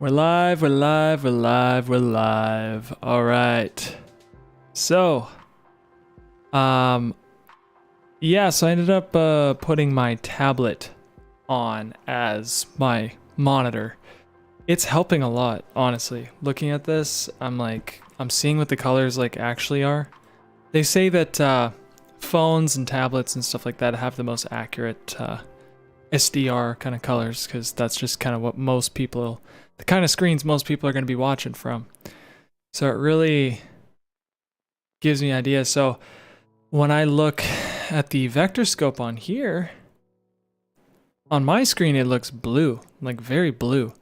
We're live, we're live, we're live, we're live. All right. So, yeah, so I ended up putting my tablet on as my monitor. It's helping a lot, honestly. Looking at this, I'm seeing what the colors like actually are. They say that phones and tablets and stuff like that have the most accurate SDR kind of colors because that's just kind of what most people, the kind of screens most people are going to be watching from. So it really gives me ideas. So when I look at the vector scope on here, on my screen it looks blue, like very blue,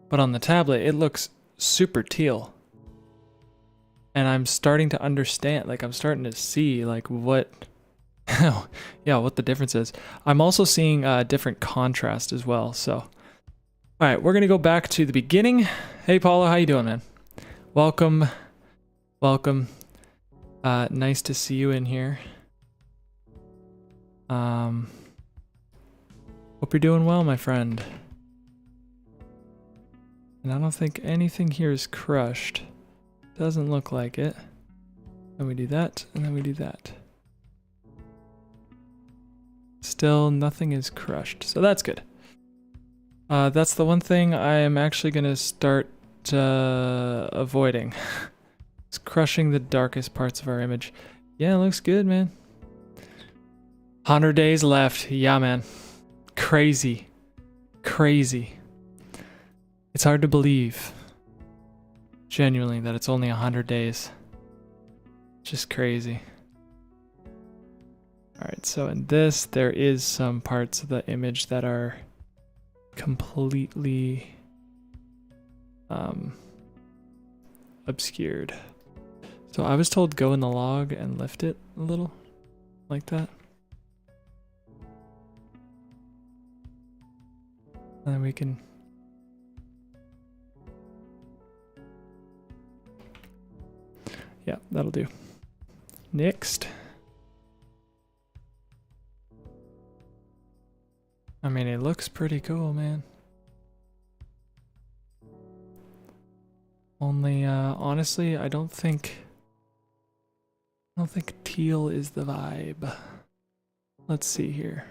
but on the tablet it looks super teal. And I'm starting to understand, like I'm starting to see like what what the difference is. I'm also seeing different contrast as well. So, all right, we're gonna go back to the beginning. Hey, Paula, how you doing, man? Welcome, welcome. Nice to see you in here. Hope you're doing well, my friend. And I don't think anything here is crushed. Doesn't look like it. Then we do that, and then we do that. Still, nothing is crushed, so that's good. That's the one thing I am actually going to start avoiding. It's crushing the darkest parts of our image. Yeah, it looks good, man. 100 days left. Yeah, man. Crazy. Crazy. It's hard to believe, genuinely, that it's only 100 days. Just crazy. Alright, so in this, there is some parts of the image that are completely obscured. So I was told go in the log and lift it a little, like that. And then we can... Yeah, that'll do. Next. I mean, it looks pretty cool, man. Only, honestly, I don't think teal is the vibe. Let's see here.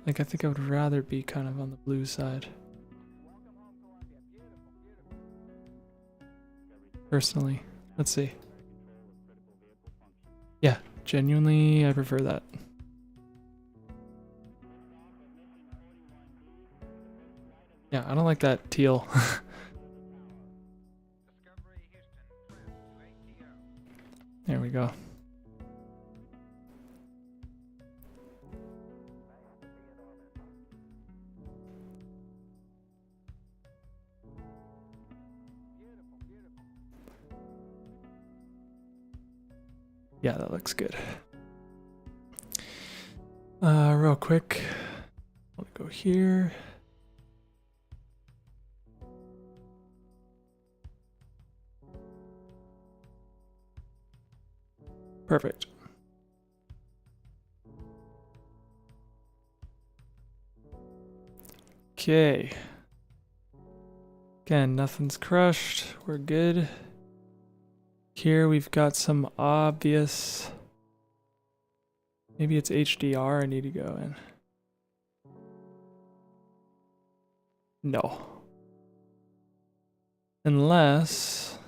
Like, I think I would rather be kind of on the blue side. Personally. Let's see. Yeah, genuinely, I prefer that. Yeah, I don't like that teal. There we go. Yeah, that looks good. Real quick, I'll go here. Perfect. Okay. Again, nothing's crushed. We're good. Here we've got some obvious... Maybe it's HDR I need to go in. No. Unless...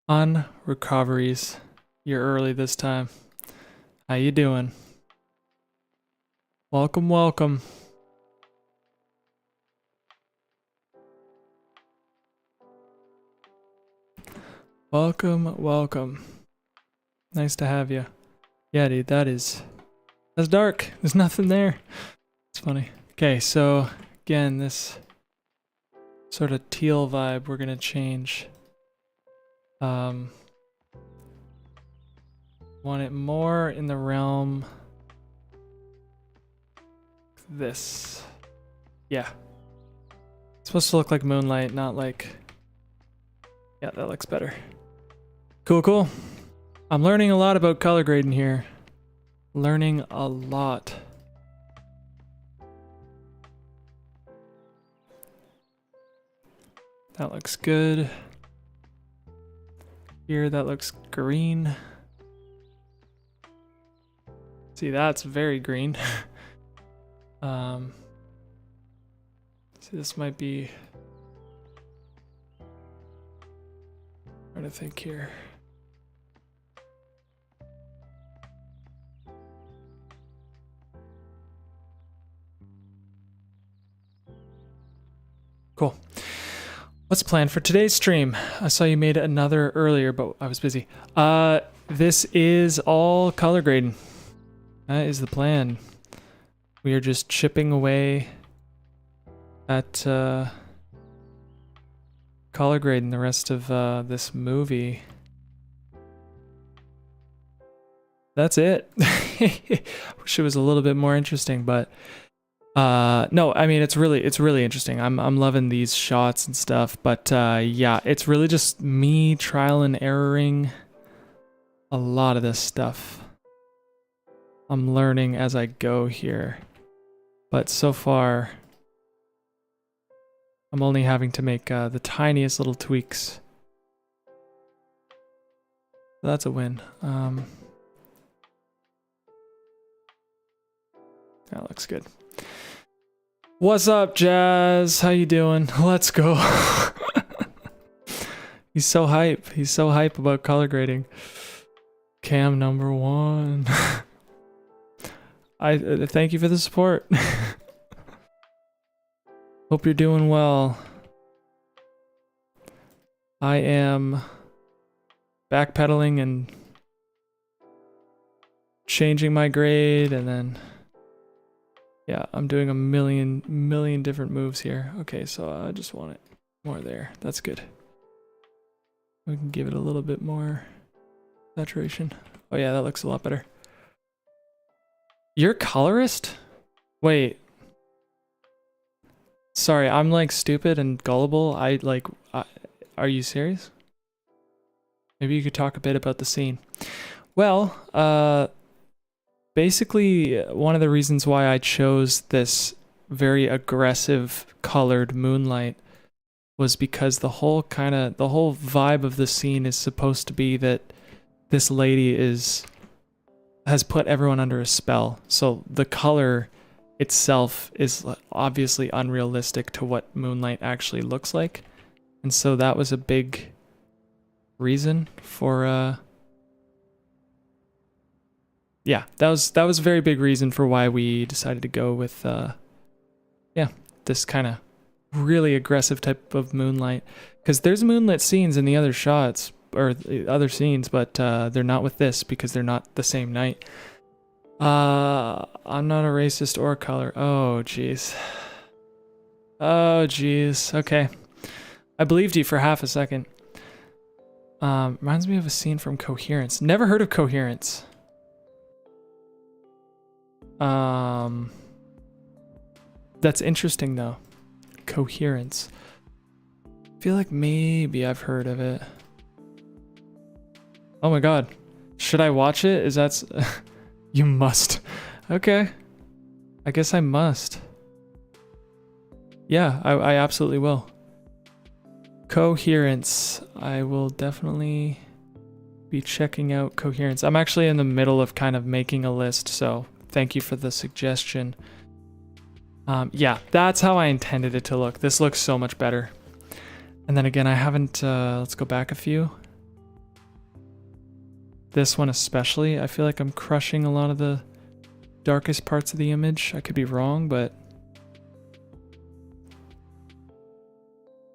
Unrecoveries. You're early this time. How you doing? Welcome, welcome. Welcome, welcome. Nice to have you. Yeah, dude, that's dark. There's nothing there. It's funny. Okay, so again, this sort of teal vibe we're gonna change. Want it more in the realm this. Yeah. It's supposed to look like moonlight, not like... Yeah, that looks better. Cool, cool. I'm learning a lot about color grading here. Learning a lot. That looks good. Here, that looks green. See, that's very green. See, this might be... trying to think here. Cool. What's planned for today's stream? I saw you made another earlier, but I was busy. This is all color grading. That is the plan. We are just chipping away at color grading the rest of this movie. That's it. Wish it was a little bit more interesting, but no, I mean it's really interesting. I'm loving these shots and stuff, but yeah, it's really just me trial and erroring a lot of this stuff. I'm learning as I go here, but so far I'm only having to make the tiniest little tweaks. So that's a win. That looks good. What's up, Jazz? How you doing? Let's go. He's so hype. He's so hype about color grading. Cam number 1. I thank you for the support. Hope you're doing well. I am backpedaling and changing my grade, and then yeah, I'm doing a million different moves here. Okay, so I just want it more there. That's good. We can give it a little bit more saturation. Oh yeah, that looks a lot better. You're a colorist? Wait. Sorry, I'm like stupid and gullible. Are you serious? Maybe you could talk a bit about the scene. Well, basically, one of the reasons why I chose this very aggressive colored moonlight was because the whole vibe of the scene is supposed to be that this lady has put everyone under a spell. So the color itself is obviously unrealistic to what moonlight actually looks like. And so that was a big reason for yeah, that was a very big reason for why we decided to go with yeah, this kind of really aggressive type of moonlight, because there's moonlit scenes in the other shots or the other scenes, but they're not with this because they're not the same night. I'm not a racist or a color. Oh jeez. Oh jeez. Okay, I believed you for half a second. Reminds me of a scene from Coherence. Never heard of Coherence. That's interesting though. Coherence. I feel like maybe I've heard of it. Oh my god. Should I watch it? Is that... You must. Okay. I guess I must. Yeah, I absolutely will. Coherence. I will definitely be checking out Coherence. I'm actually in the middle of kind of making a list, so thank you for the suggestion. Yeah, that's how I intended it to look. This looks so much better. And then again, I haven't... let's go back a few. This one especially, I feel like I'm crushing a lot of the darkest parts of the image. I could be wrong, but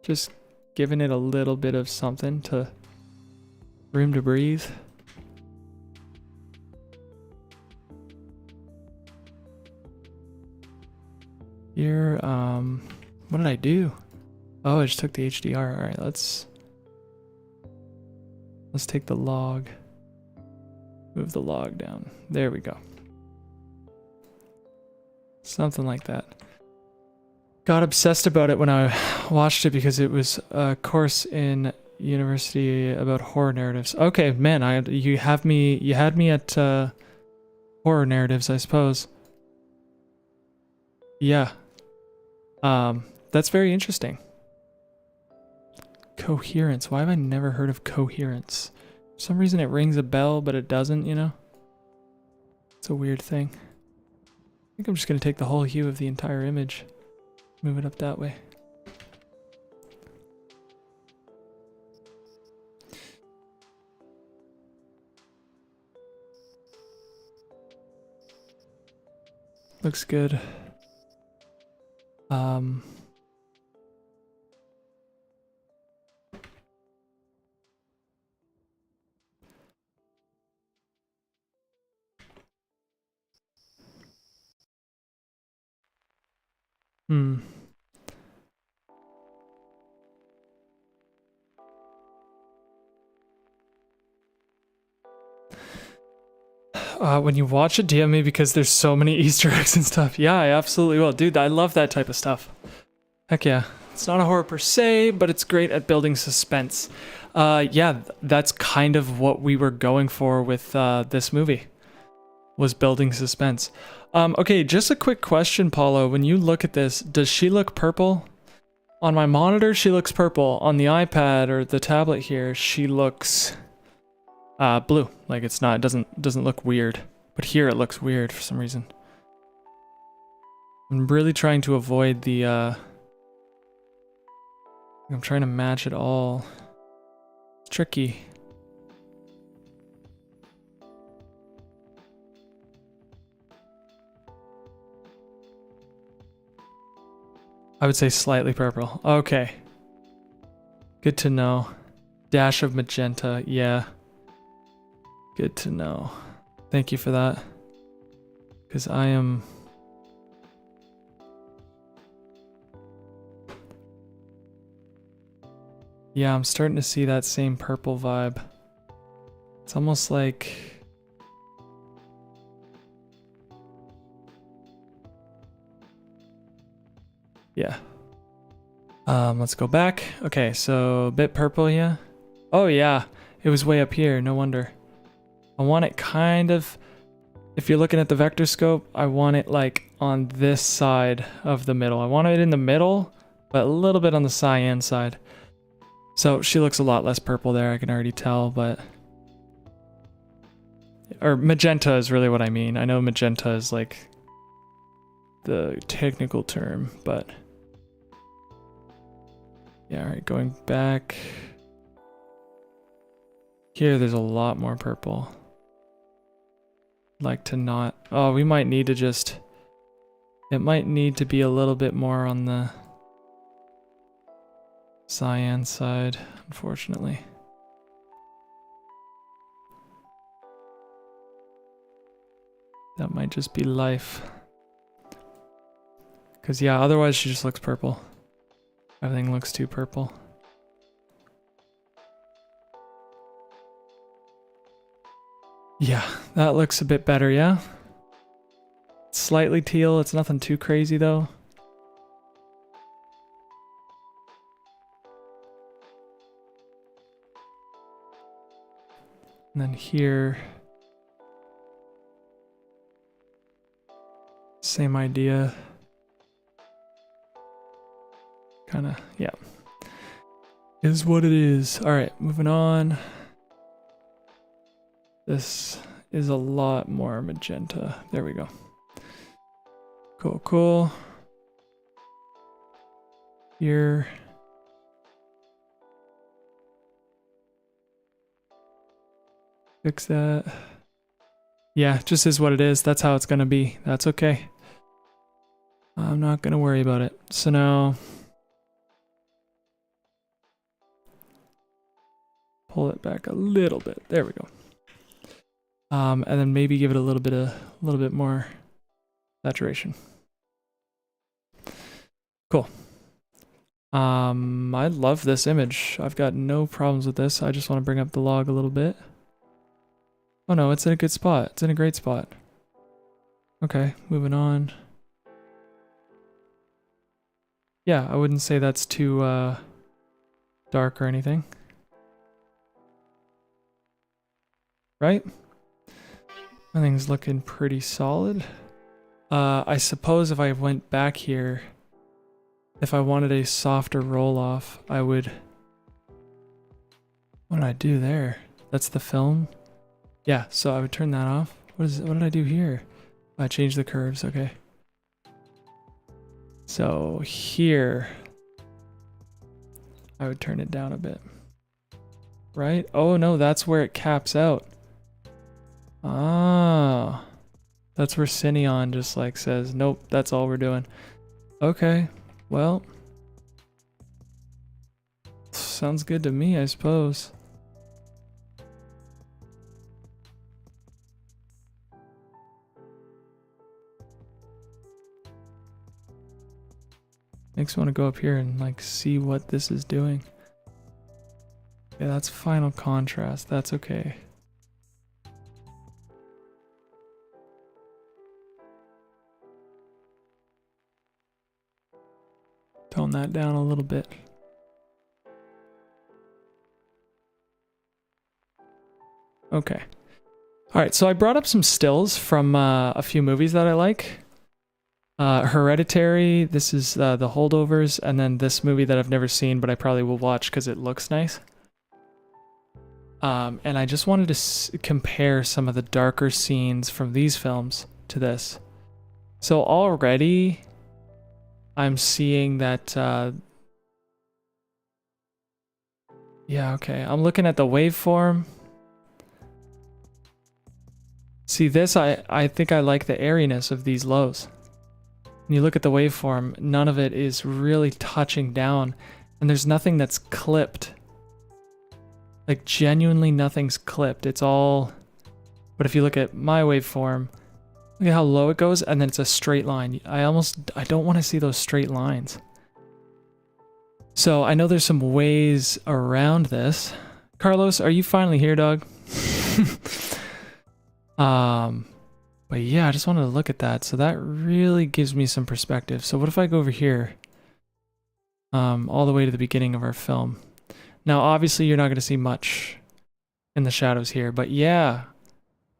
just giving it a little bit of something to room to breathe. Here, what did I do? Oh, I just took the HDR. All right, let's take the log. Move the log down. There we go. Something like that. Got obsessed about it when I watched it because it was a course in university about horror narratives. Okay, man, you had me at horror narratives, I suppose. Yeah. That's very interesting. Coherence. Why have I never heard of coherence? For some reason it rings a bell, but it doesn't, you know? It's a weird thing. I think I'm just gonna take the whole hue of the entire image. Move it up that way. Looks good. When you watch it, DM me because there's so many Easter eggs and stuff. Yeah, I absolutely will. Dude, I love that type of stuff. Heck yeah. It's not a horror per se, but it's great at building suspense. Yeah, that's kind of what we were going for with this movie, was building suspense. Okay, just a quick question, Paulo. When you look at this, does she look purple? On my monitor, she looks purple. On the iPad or the tablet here, she looks blue. Like it's not, it doesn't look weird. But here it looks weird for some reason. I'm really trying to avoid the I'm trying to match it all. It's tricky. I would say slightly purple. Okay. Good to know. Dash of magenta, yeah. Good to know. Thank you for that. Because I am... Yeah, I'm starting to see that same purple vibe. It's almost like... Yeah. Let's go back. Okay, so a bit purple, yeah. Oh yeah, it was way up here, no wonder. I want it kind of... If you're looking at the vector scope, I want it like on this side of the middle. I want it in the middle, but a little bit on the cyan side. So she looks a lot less purple there, I can already tell, but... Or magenta is really what I mean. I know magenta is like the technical term, but... Yeah, alright, going back. Here, there's a lot more purple. Like to not... Oh, we might need to just... It might need to be a little bit more on the cyan side, unfortunately. That might just be life. Because yeah, otherwise she just looks purple. Everything looks too purple. Yeah, that looks a bit better, yeah? Slightly teal, it's nothing too crazy though. And then here... Same idea. Kinda, yeah. Is what it is. Alright, moving on. This is a lot more magenta. There we go. Cool, cool. Here. Fix that. Yeah, just is what it is. That's how it's gonna be. That's okay. I'm not gonna worry about it. So now... Pull it back a little bit. There we go. And then maybe give it a little bit more saturation. Cool. I love this image. I've got no problems with this. I just want to bring up the log a little bit. Oh no, it's in a good spot. It's in a great spot. Okay, moving on. Yeah, I wouldn't say that's too dark or anything. right? Everything's looking pretty solid. I suppose if I went back here, if I wanted a softer roll off, I would... What did I do there? That's the film? Yeah, so I would turn that off. What did I do here? I changed the curves, okay. So here, I would turn it down a bit. Right? Oh no, that's where it caps out. Ah, that's where Cineon just like says, nope, that's all we're doing. Okay, well, sounds good to me, I suppose. Makes me want to go up here and like see what this is doing. Yeah, that's final contrast. That's okay. Tone that down a little bit. Okay. All right, so I brought up some stills from a few movies that I like. Hereditary, this is the Holdovers, and then this movie that I've never seen, but I probably will watch because it looks nice. And I just wanted to compare some of the darker scenes from these films to this. So already, I'm seeing that... yeah, okay. I'm looking at the waveform. See, this, I think I like the airiness of these lows. When you look at the waveform, none of it is really touching down, and there's nothing that's clipped. Like, genuinely nothing's clipped. It's all... But if you look at my waveform, look at how low it goes, and then it's a straight line. I don't want to see those straight lines. So, I know there's some ways around this. Carlos, are you finally here, dog? But yeah, I just wanted to look at that. So that really gives me some perspective. So what if I go over here, all the way to the beginning of our film? Now, obviously, you're not going to see much in the shadows here, but yeah,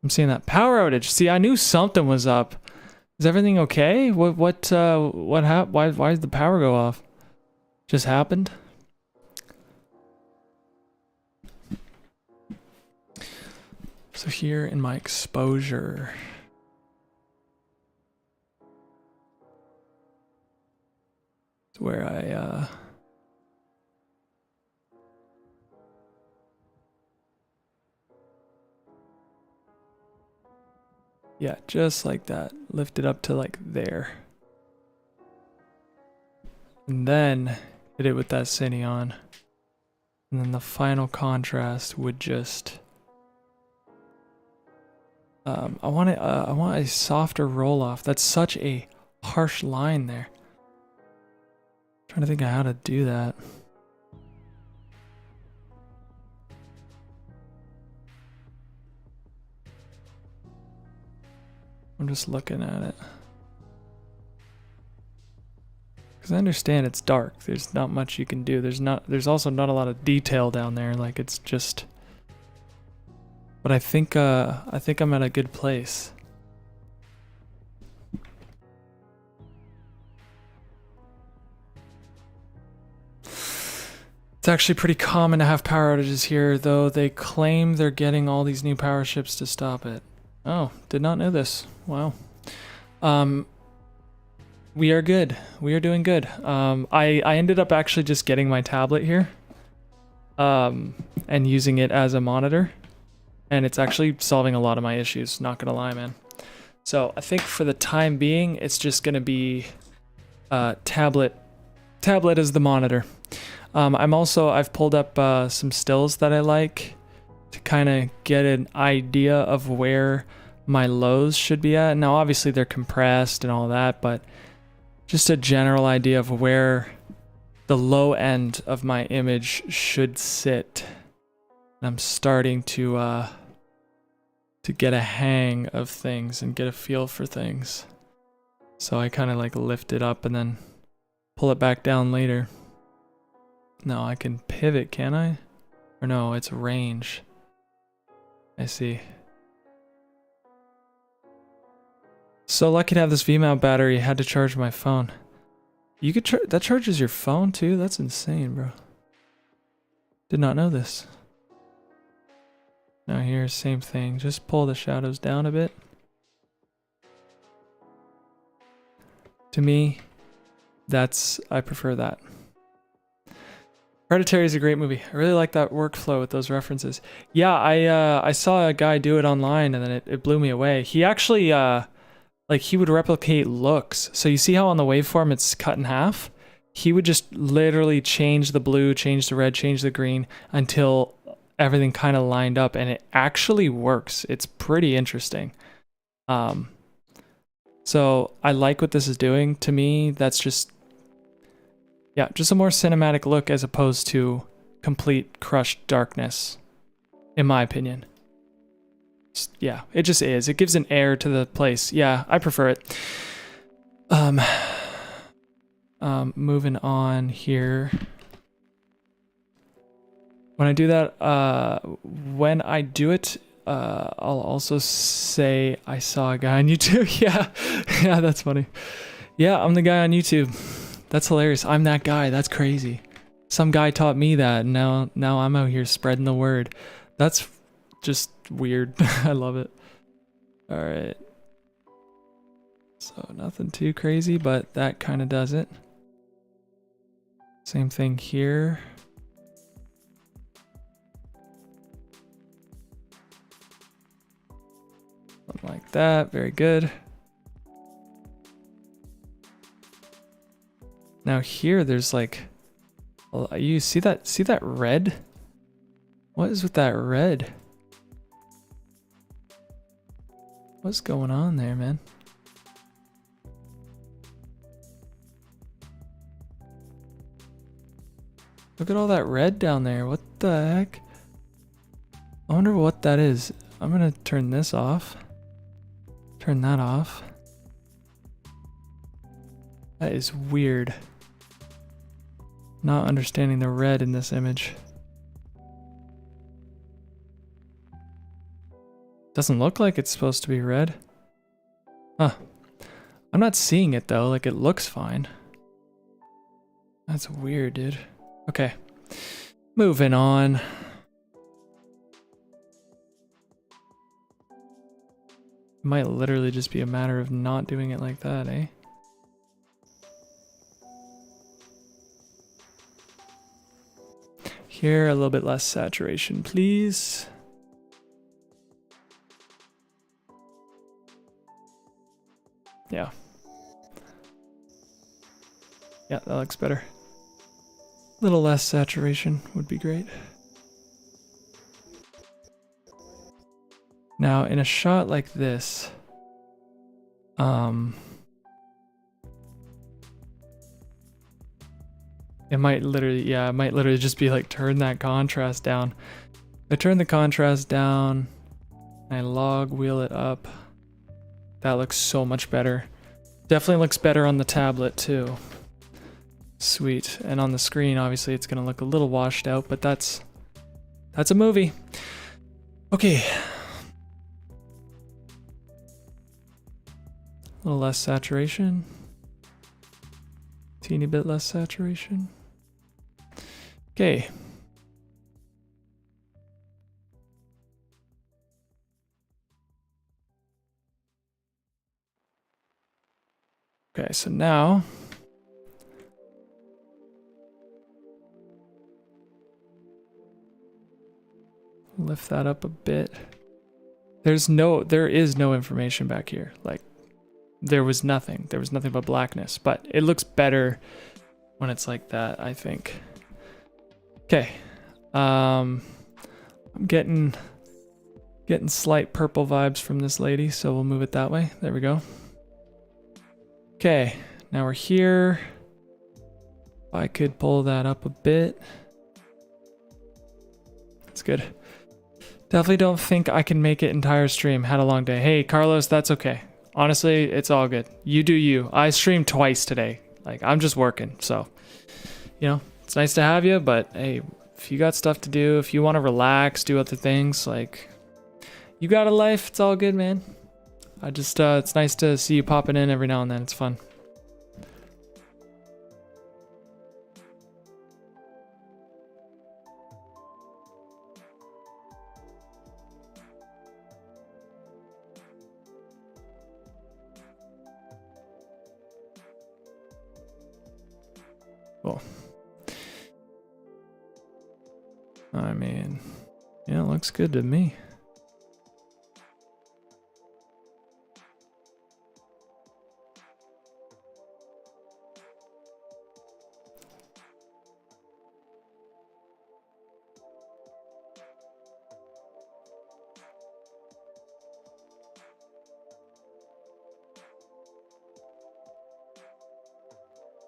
I'm seeing that power outage. See, I knew something was up. Is everything okay? What happened? Why did the power go off? Just happened? So here in my exposure, it's where I yeah, just like that. Lift it up to like there. And then hit it with that Cineon. And then the final contrast would just I want a softer roll off. That's such a harsh line there. I'm trying to think of how to do that. I'm just looking at it. Because I understand it's dark. There's not much you can do. There's also not a lot of detail down there. Like, it's just... But I think I'm at a good place. It's actually pretty common to have power outages here, though they claim they're getting all these new power ships to stop it. Oh, did not know this. Wow. We are good. We are doing good. I ended up actually just getting my tablet here, and using it as a monitor. And it's actually solving a lot of my issues, not gonna lie, man. So I think for the time being, it's just gonna be tablet as the monitor. I've pulled up some stills that I like to kind of get an idea of where my lows should be at. Now, obviously they're compressed and all that, but just a general idea of where the low end of my image should sit. And I'm starting to get a hang of things and get a feel for things. So I kind of like lift it up and then pull it back down later. No, I can pivot, can I? Or no, it's range. I see. So lucky to have this V-mount battery. Had to charge my phone. You could that charges your phone too? That's insane, bro. Did not know this. Now here, same thing. Just pull the shadows down a bit. To me, I prefer that. Hereditary is a great movie. I really like that workflow with those references. Yeah, I saw a guy do it online and then it blew me away. He actually, like he would replicate looks. So you see how on the waveform it's cut in half? He would just literally change the blue, change the red, change the green until everything kind of lined up, and it actually works. It's pretty interesting. So I like what this is doing. To me, that's just, yeah, just a more cinematic look as opposed to complete crushed darkness, in my opinion. Yeah, it just is. It gives an air to the place. Yeah, I prefer it. Moving on here. When I do that, when I do it, I'll also say I saw a guy on YouTube. Yeah, that's funny. Yeah, I'm the guy on YouTube. That's hilarious. I'm that guy. That's crazy. Some guy taught me that, and now I'm out here spreading the word. That's just weird. I love it. All right. So nothing too crazy, but that kind of does it. Same thing here. Something like that. Very good. Now here, there's like, you see that red? What is with that red? What's going on there, man? Look at all that red down there. What the heck? I wonder what that is. I'm gonna turn this off. Turn that off. That is weird. Not understanding the red in this image. Doesn't look like it's supposed to be red. Huh. I'm not seeing it though, like it looks fine. That's weird, dude. Okay. Moving on. It might literally just be a matter of not doing it like that, eh? Here, a little bit less saturation, please. Yeah. Yeah, that looks better. A little less saturation would be great. Now, in a shot like this, it might literally just be like, turn that contrast down. If I turn the contrast down, and I log wheel it up, that looks so much better. Definitely looks better on the tablet too. Sweet. And on the screen, obviously it's gonna look a little washed out, but that's a movie. Okay. A little less saturation. Teeny bit less saturation. Okay. Okay, so now lift that up a bit. There is no information back here. Like there was nothing but blackness, but it looks better when it's like that, I think. Okay. I'm getting slight purple vibes from this lady, so we'll move it that way. There we go. Okay, now we're here. I could pull that up a bit. That's good. Definitely don't think I can make it entire stream. Had a long day. Hey, Carlos, that's okay. Honestly, it's all good. You do you. I streamed twice today. Like, I'm just working, so, you know, it's nice to have you, but hey, if you got stuff to do, if you want to relax, do other things, like, You got a life. It's all good, man. I just, it's nice to see you popping in every now and then. It's fun. Cool. I mean, yeah, it looks good to me.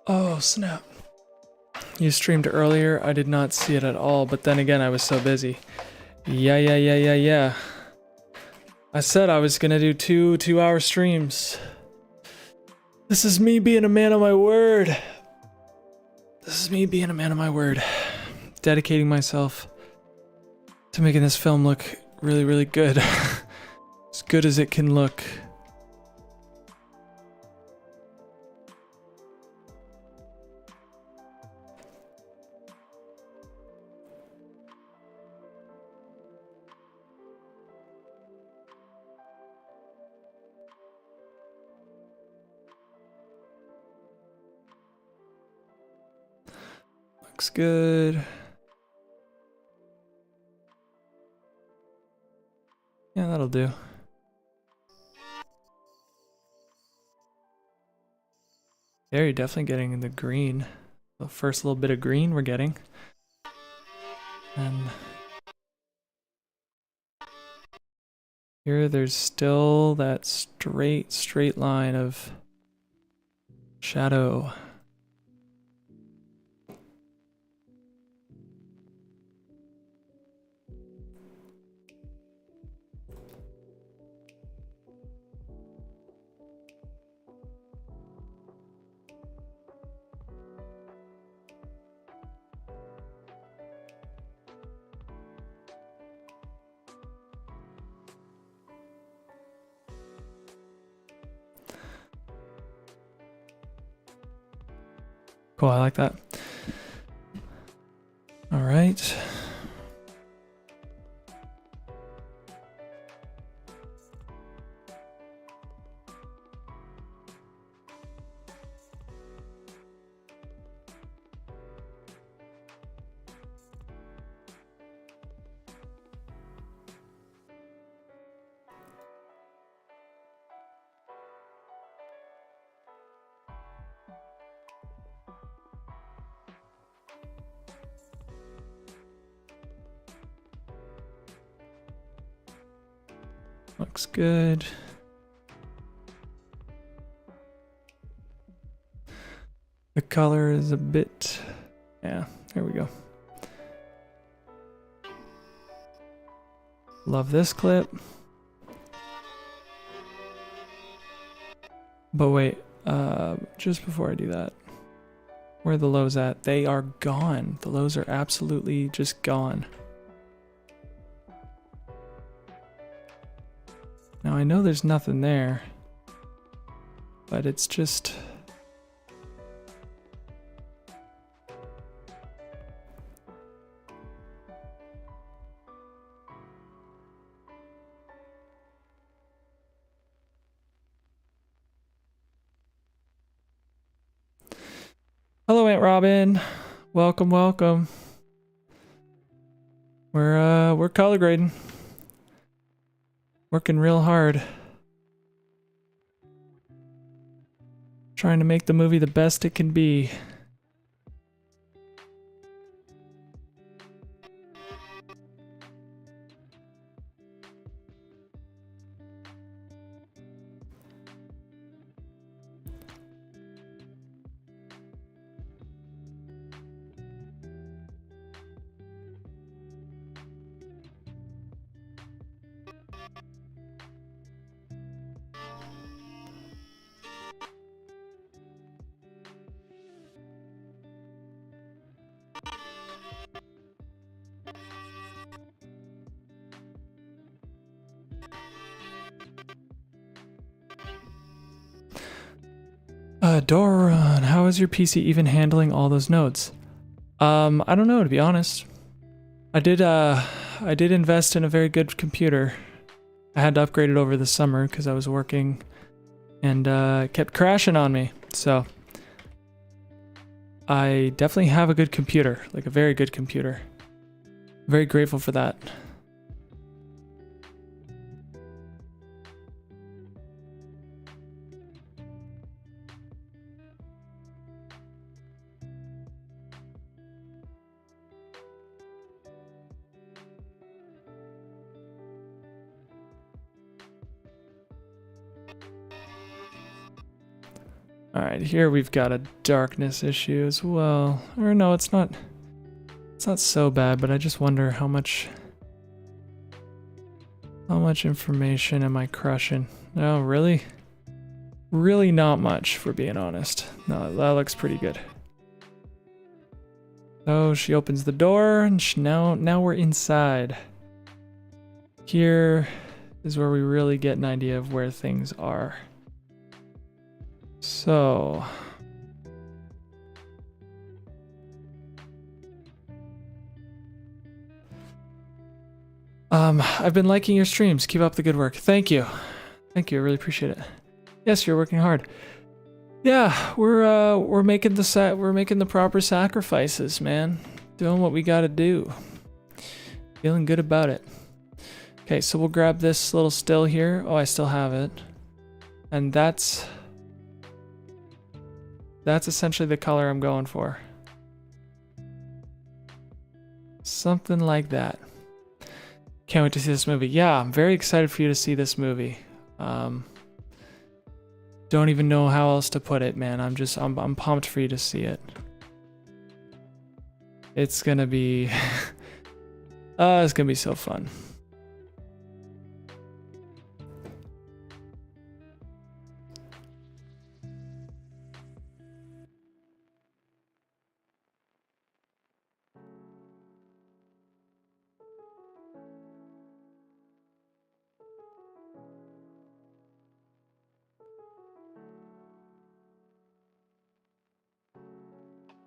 Oh, snap. You streamed earlier. I did not see it at all, but then again, I was so busy. Yeah. I said I was gonna do two 2-hour streams. This is me being a man of my word. Dedicating myself to making this film look really, really good. As good as it can look. Looks good. Yeah, that'll do. Yeah, you're definitely getting the green. The first little bit of green we're getting. And here there's still that straight line of shadow. Cool, I like that. All right. Looks good. The color is a bit, yeah, there we go. Love this clip. But wait, just before I do that, where are the lows at? They are gone. The lows are absolutely just gone. Now I know there's nothing there, but it's just... Hello, Aunt Robin. Welcome, welcome. We're color grading. Working real hard. Trying to make the movie the best it can be. Doran, how is your PC even handling all those nodes? I don't know, to be honest. I did invest in a very good computer. I had to upgrade it over the summer because I was working and it kept crashing on me. So I definitely have a good computer, like a very good computer. Very grateful for that. Alright, here we've got a darkness issue as well. Or no, it's not so bad, but I just wonder how much information am I crushing? No, really? Really not much, for being honest. No, that looks pretty good. Oh, she opens the door, and now we're inside. Here is where we really get an idea of where things are. So I've been liking your streams. Keep up the good work. Thank you. Thank you. I really appreciate it. Yes, you're working hard. Yeah, we're making the proper sacrifices, man. Doing what we got to do. Feeling good about it. Okay, so we'll grab this little still here. Oh, I still have it. And that's essentially the color I'm going for. Something like that. Can't wait to see this movie. Yeah, I'm very excited for you to see this movie. Don't even know how else to put it, man. I'm pumped for you to see it. It's gonna be it's gonna be so fun.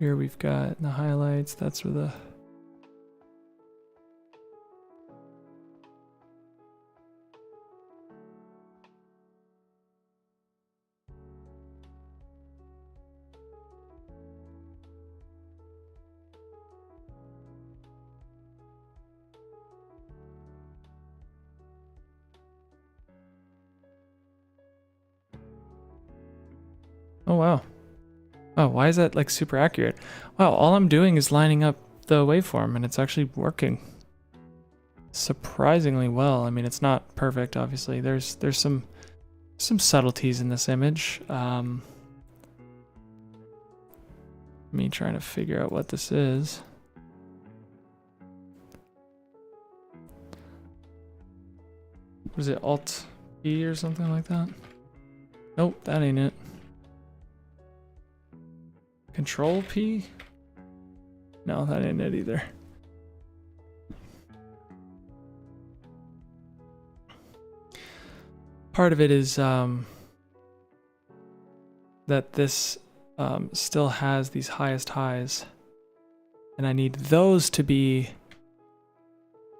Here we've got the highlights. That's where the... Oh, wow. Oh, why is that like super accurate? Wow, all I'm doing is lining up the waveform and it's actually working surprisingly well. I mean, it's not perfect, obviously. There's some subtleties in this image. Me trying to figure out what this is. Was it Alt P or something like that? Nope, that ain't it. Control P? No, that ain't it either. Part of it is that this still has these highest highs. And I need those to be...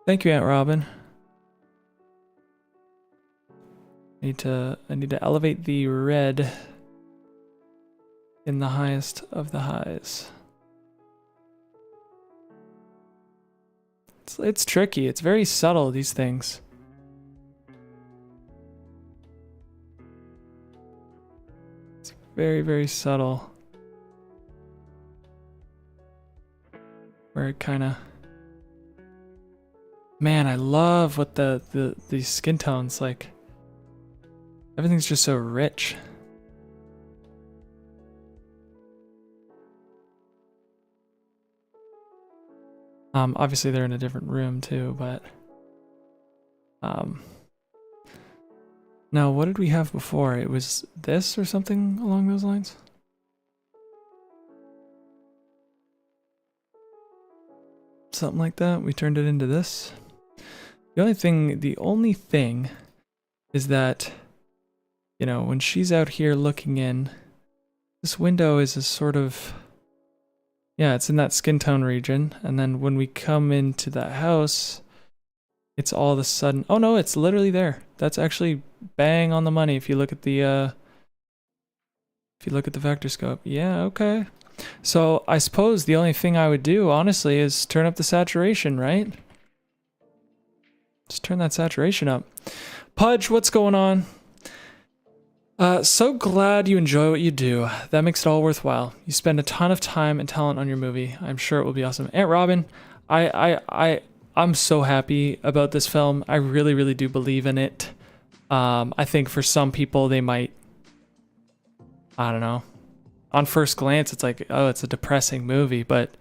Thank you, Aunt Robin. I need to elevate the red in the highest of the highs. It's tricky. It's very subtle, these things. It's very, very subtle. Where it kind of... Man, I love what these skin tones, like... Everything's just so rich. Obviously they're in a different room too, but now what did we have before? It was this or something along those lines? Something like that. We turned it into this. The only thing is that, you know, when she's out here looking in, This window is a sort of, yeah, it's in that skin tone region. And then when we come into that house, it's all of a sudden, oh no, it's literally there. That's actually bang on the money if you look at the vector scope. Yeah, okay. So I suppose the only thing I would do, honestly, is turn up the saturation, right? Just turn that saturation up. Pudge, what's going on? So glad you enjoy what you do. That makes it all worthwhile. You spend a ton of time and talent on your movie. I'm sure it will be awesome. Aunt Robin, I'm so happy about this film. I really, really do believe in it. I think for some people they might, I don't know. On first glance, it's like, oh, it's a depressing movie, but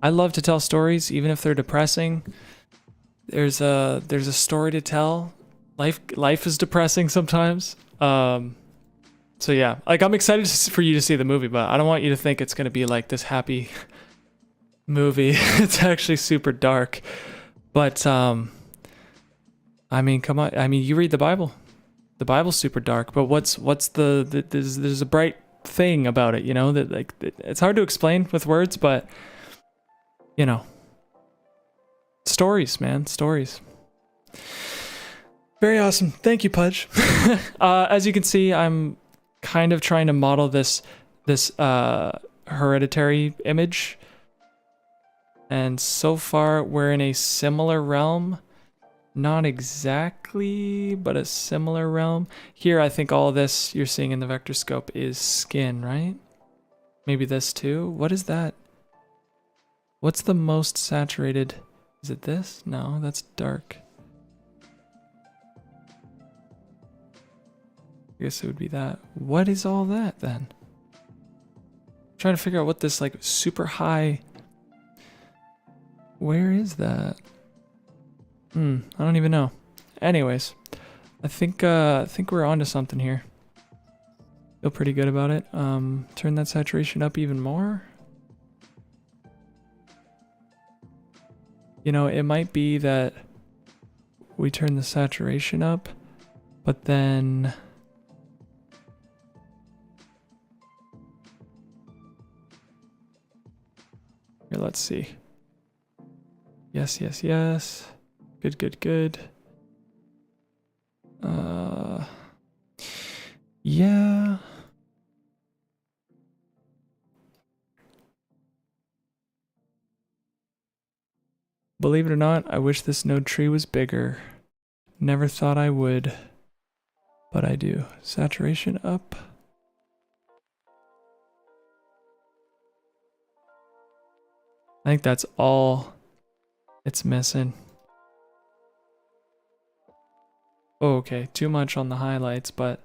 I love to tell stories, even if they're depressing. There's a story to tell. Life is depressing sometimes. So yeah, like I'm excited for you to see the movie, but I don't want you to think it's gonna be like this happy movie. It's actually super dark. But I mean, come on. I mean, you read the Bible. The Bible's super dark, but what's the there's a bright thing about it, you know, that like it's hard to explain with words, but you know, stories, man, stories. Very awesome. Thank you, Pudge. As you can see, I'm kind of trying to model this hereditary image. And so far, we're in a similar realm. Not exactly, but a similar realm. Here, I think all this you're seeing in the vector scope is skin, right? Maybe this too? What is that? What's the most saturated? Is it this? No, that's dark. I guess it would be that. What is all that then? I'm trying to figure out what this like super high. Where is that? I don't even know. Anyways, I think we're onto something here. Feel pretty good about it. Turn that saturation up even more. You know, it might be that we turn the saturation up, but then here, let's see. Yes, yes, yes. Good, good, good. Yeah. Believe it or not, I wish this node tree was bigger. Never thought I would, but I do. Saturation up. I think that's all it's missing. Oh, okay, too much on the highlights, but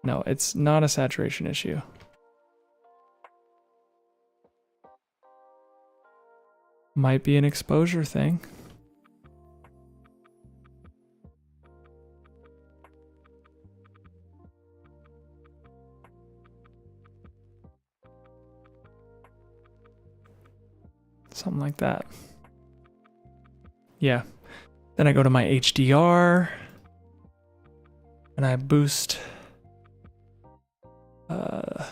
no, it's not a saturation issue. Might be an exposure thing. Something like that. Yeah. Then I go to my HDR and I boost kind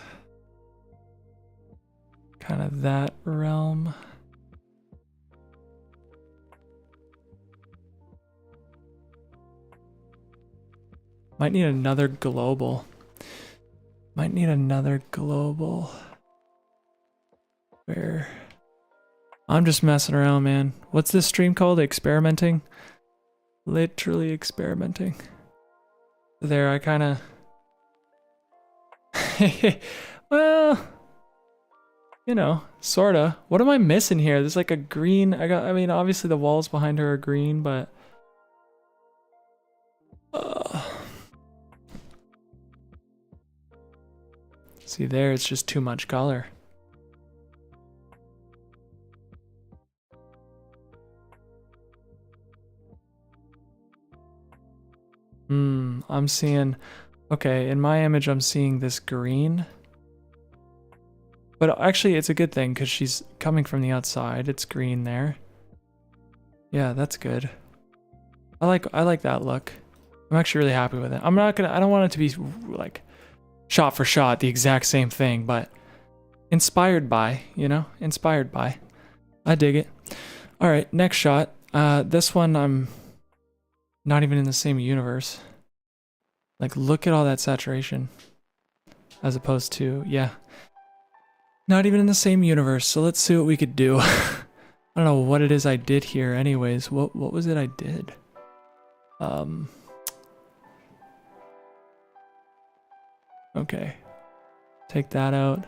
of that realm. Might need another global. Might need another global. Where I'm just messing around, man. What's this stream called? Experimenting? Literally experimenting. There, I kind of... well, you know, sorta. What am I missing here? There's like a green... I mean, obviously the walls behind her are green, but... see there, it's just too much color. I'm seeing... okay, in my image, I'm seeing this green. But actually, it's a good thing, because she's coming from the outside. It's green there. Yeah, that's good. I like that look. I'm actually really happy with it. I don't want it to be, like, shot for shot the exact same thing, but inspired by, you know, inspired by. I dig it. All right, next shot. This one I'm not even in the same universe. Like, look at all that saturation. As opposed to, yeah. Not even in the same universe, so let's see what we could do. I don't know what it is I did here anyways. What was it I did? Okay. Take that out.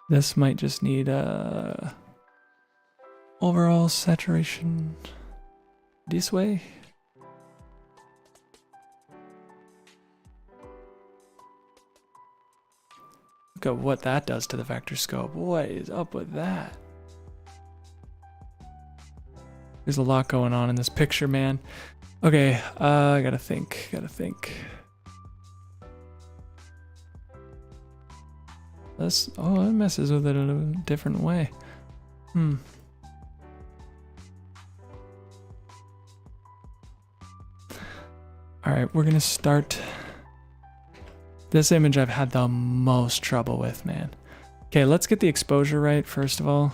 This might just need overall saturation this way. Look at what that does to the vector scope. What is up with that? There's a lot going on in this picture, man. Okay, I gotta think. This, oh, it messes with it in a different way. Alright, we're gonna start. This image I've had the most trouble with, man. Okay, let's get the exposure right, first of all.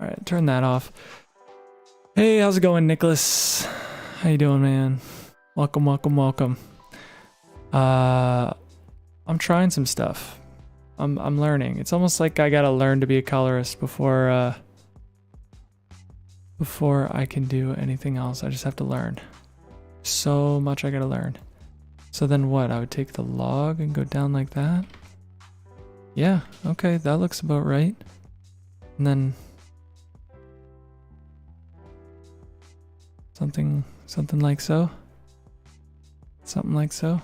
Alright, turn that off. Hey, how's it going, Nicholas? How you doing, man? Welcome. I'm trying some stuff. I'm learning. It's almost like I gotta learn to be a colorist before I can do anything else. I just have to learn. So much I gotta learn. So then what? I would take the log and go down like that? Yeah, okay, that looks about right. And then something like so. Something like so.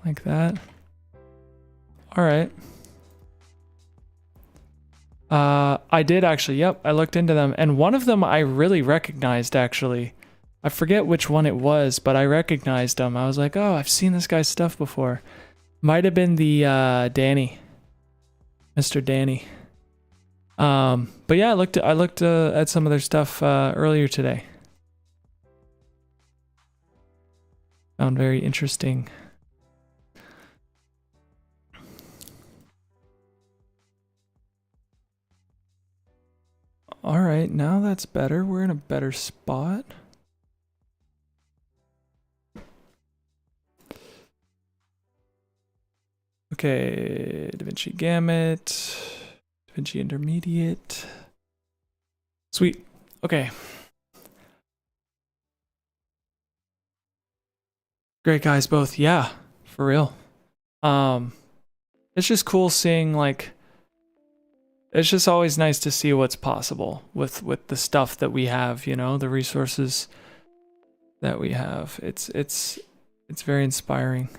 Like that. All right. I did actually, yep, I looked into them, and one of them I really recognized, actually. I forget which one it was, but I recognized him. I was like, oh, I've seen this guy's stuff before. Might have been the Danny. Mr. Danny. But yeah, I looked at some of their stuff earlier today. Found very interesting. All right, now that's better. We're in a better spot. Okay, DaVinci Gamut, DaVinci Intermediate. Sweet. Okay. Great guys both. Yeah, for real. It's just cool seeing, like, it's just always nice to see what's possible with the stuff that we have, you know, the resources that we have. It's very inspiring.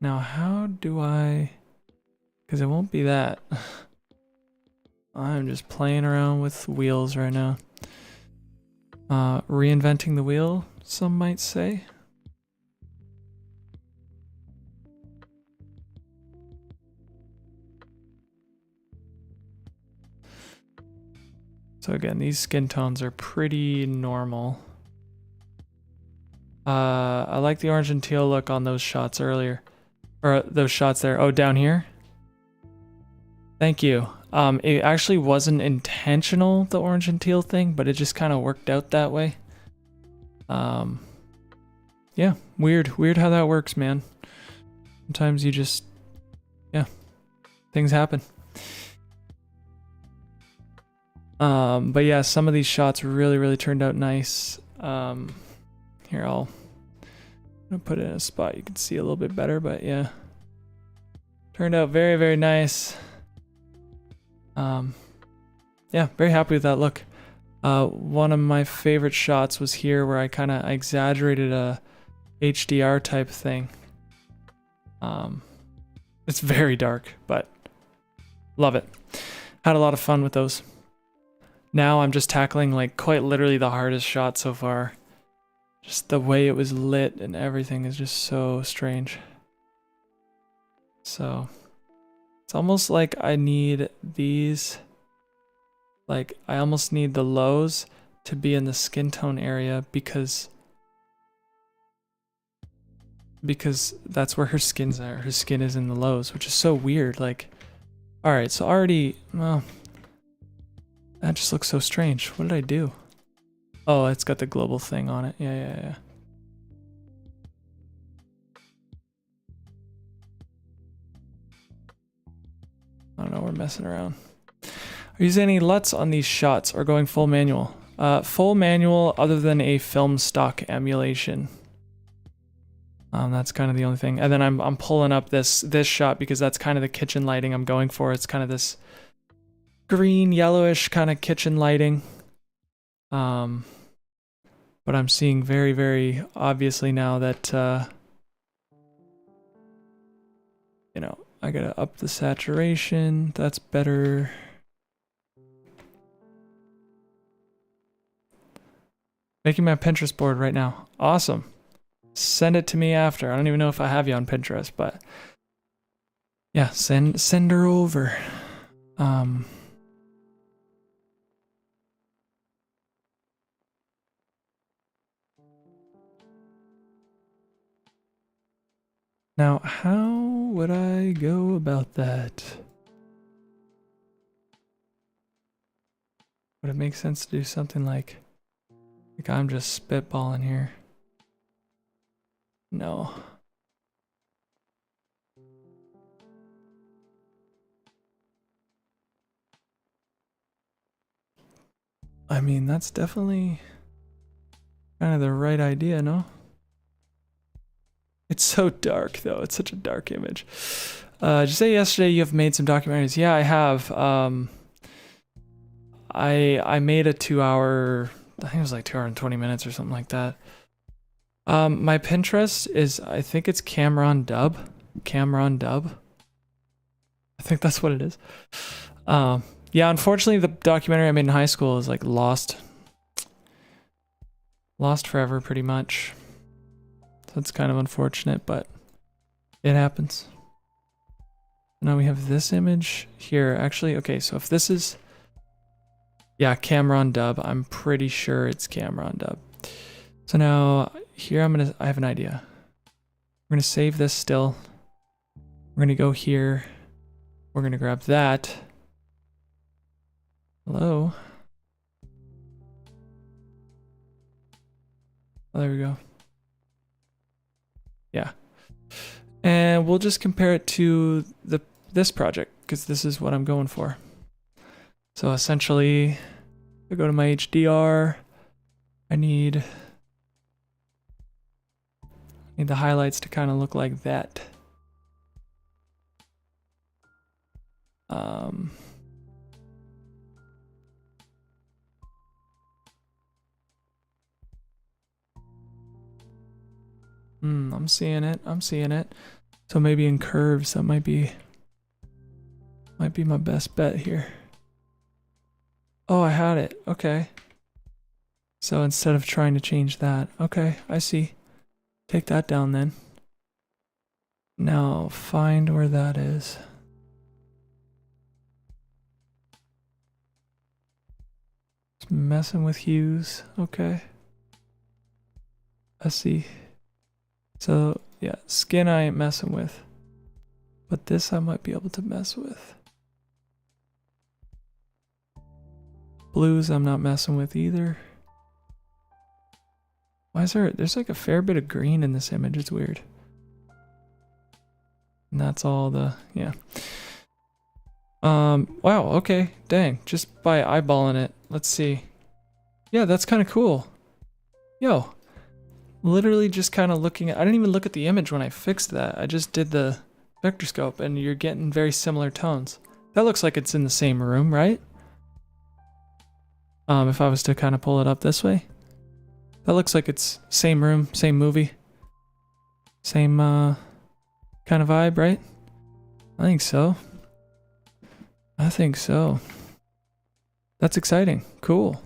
Now, how do I, because it won't be that. I'm just playing around with wheels right now. Reinventing the wheel, some might say. So again, these skin tones are pretty normal. I like the orange and teal look on those shots earlier. Or those shots there. Oh, down here? Thank you. It actually wasn't intentional, the orange and teal thing, but it just kind of worked out that way. Yeah, weird how that works, man. Sometimes you just, yeah, things happen. But yeah, some of these shots really turned out nice. Here, I'm gonna put it in a spot you can see a little bit better, but yeah. Turned out very nice. Yeah, very happy with that look. One of my favorite shots was here where I exaggerated a HDR type thing. It's very dark, but love it. Had a lot of fun with those. Now I'm just tackling like quite literally the hardest shot so far. Just the way it was lit and everything is just so strange. So it's almost like I need these, like I almost need the lows to be in the skin tone area because that's where her skin's at. Her skin is in the lows, which is so weird. Like, all right, so already, well, that just looks so strange. What did I do? Oh, it's got the global thing on it. Yeah. I don't know, we're messing around. Are you using any LUTs on these shots or going full manual? Full manual other than a film stock emulation. That's kind of the only thing. And then I'm pulling up this shot because that's kind of the kitchen lighting I'm going for. It's kind of this green, yellowish kind of kitchen lighting. But I'm seeing very, very obviously now that, you know, I gotta up the saturation. That's better. Making my Pinterest board right now. Awesome. Send it to me after. I don't even know if I have you on Pinterest, but yeah, send her over. Now, how would I go about that? Would it make sense to do something like I'm just spitballing here? No. I mean, that's definitely kind of the right idea, no? It's so dark, though. It's such a dark image. Did you say yesterday you have made some documentaries? Yeah, I have. I made a 2-hour, I think it was like 2 hours and 20 minutes or something like that. My Pinterest is, I think it's Cameron Dub. I think that's what it is. Yeah, unfortunately the documentary I made in high school is like lost forever pretty much. So it's kind of unfortunate, but it happens. Now we have this image here. Actually, okay, so if this is, yeah, Cameron Dub, I'm pretty sure it's Cameron Dub. So now here I have an idea. We're gonna save this still. We're gonna go here. We're gonna grab that. Hello. Oh, there we go. Yeah. And we'll just compare it to this project because this is what I'm going for. So essentially, I go to my HDR. I need the highlights to kind of look like that. I'm seeing it. So maybe in curves, that might be my best bet here. Oh, I had it. Okay. So instead of trying to change that, okay, I see. Take that down then. Now find where that is. Just messing with hues. Okay. I see. So yeah, skin I ain't messing with. But this I might be able to mess with. Blues I'm not messing with either. Why is there's like a fair bit of green in this image, it's weird. And that's all the, yeah. Wow, okay, dang, just by eyeballing it, let's see. Yeah, that's kind of cool. Yo, literally just kind of looking at, I didn't even look at the image when I fixed that. I just did the vector scope and you're getting very similar tones. That looks like it's in the same room, right? If I was to kind of pull it up this way. That looks like it's same room, same movie. Same, kind of vibe, right? I think so. I think so. That's exciting. Cool.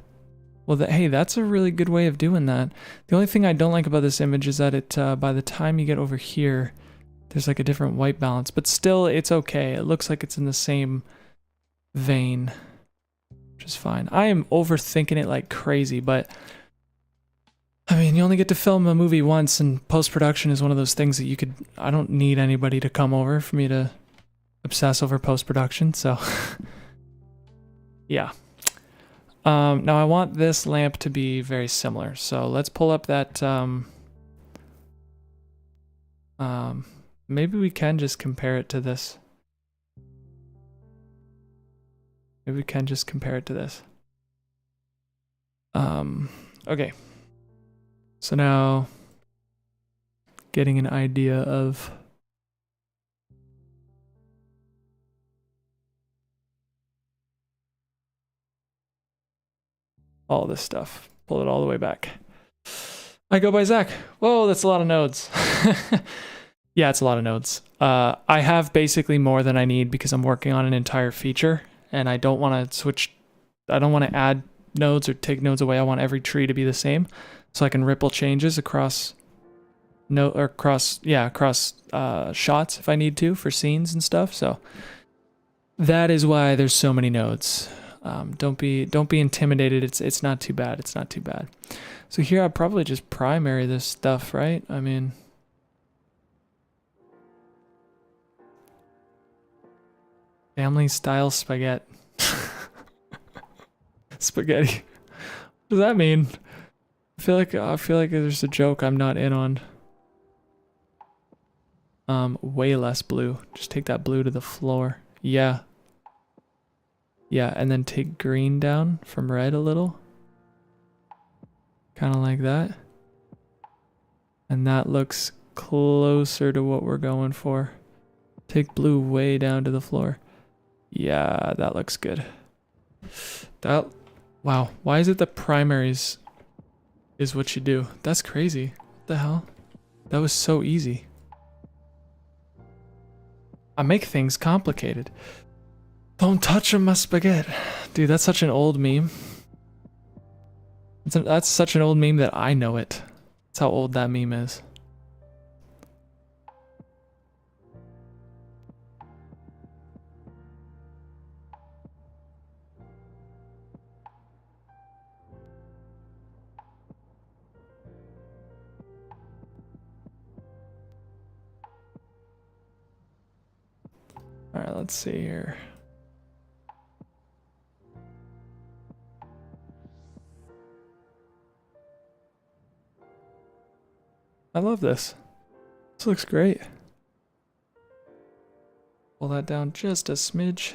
Well, hey, that's a really good way of doing that. The only thing I don't like about this image is that it, by the time you get over here, there's like a different white balance, but still it's okay. It looks like it's in the same vein, which is fine. I am overthinking it like crazy, but I mean, you only get to film a movie once, and post-production is one of those things that you could, I don't need anybody to come over for me to obsess over post-production, so yeah. Now I want this lamp to be very similar, so let's pull up that, maybe we can just compare it to this. Maybe we can just compare it to this. Okay. So now, getting an idea of all this stuff. Pull it all the way back. I go by Zach. Whoa, that's a lot of nodes. Yeah, it's a lot of nodes. I have basically more than I need because I'm working on an entire feature, and I don't want to switch. I don't want to add nodes or take nodes away. I want every tree to be the same, so I can ripple changes across shots if I need to for scenes and stuff. So that is why there's so many nodes. Don't be intimidated. It's not too bad. It's not too bad. So here I'd probably just primary this stuff, right? I mean, family style spaghetti. Spaghetti. What does that mean? I feel like there's a joke I'm not in on. Way less blue. Just take that blue to the floor. Yeah. Yeah, and then take green down from red a little. Kind of like that. And that looks closer to what we're going for. Take blue way down to the floor. Yeah, that looks good. Wow, why is it the primaries is what you do? That's crazy. What the hell? That was so easy. I make things complicated. Don't touch my spaghetti. Dude, that's such an old meme. That's such an old meme that I know it. That's how old that meme is. All right, let's see here. I love this. This looks great. Pull that down just a smidge.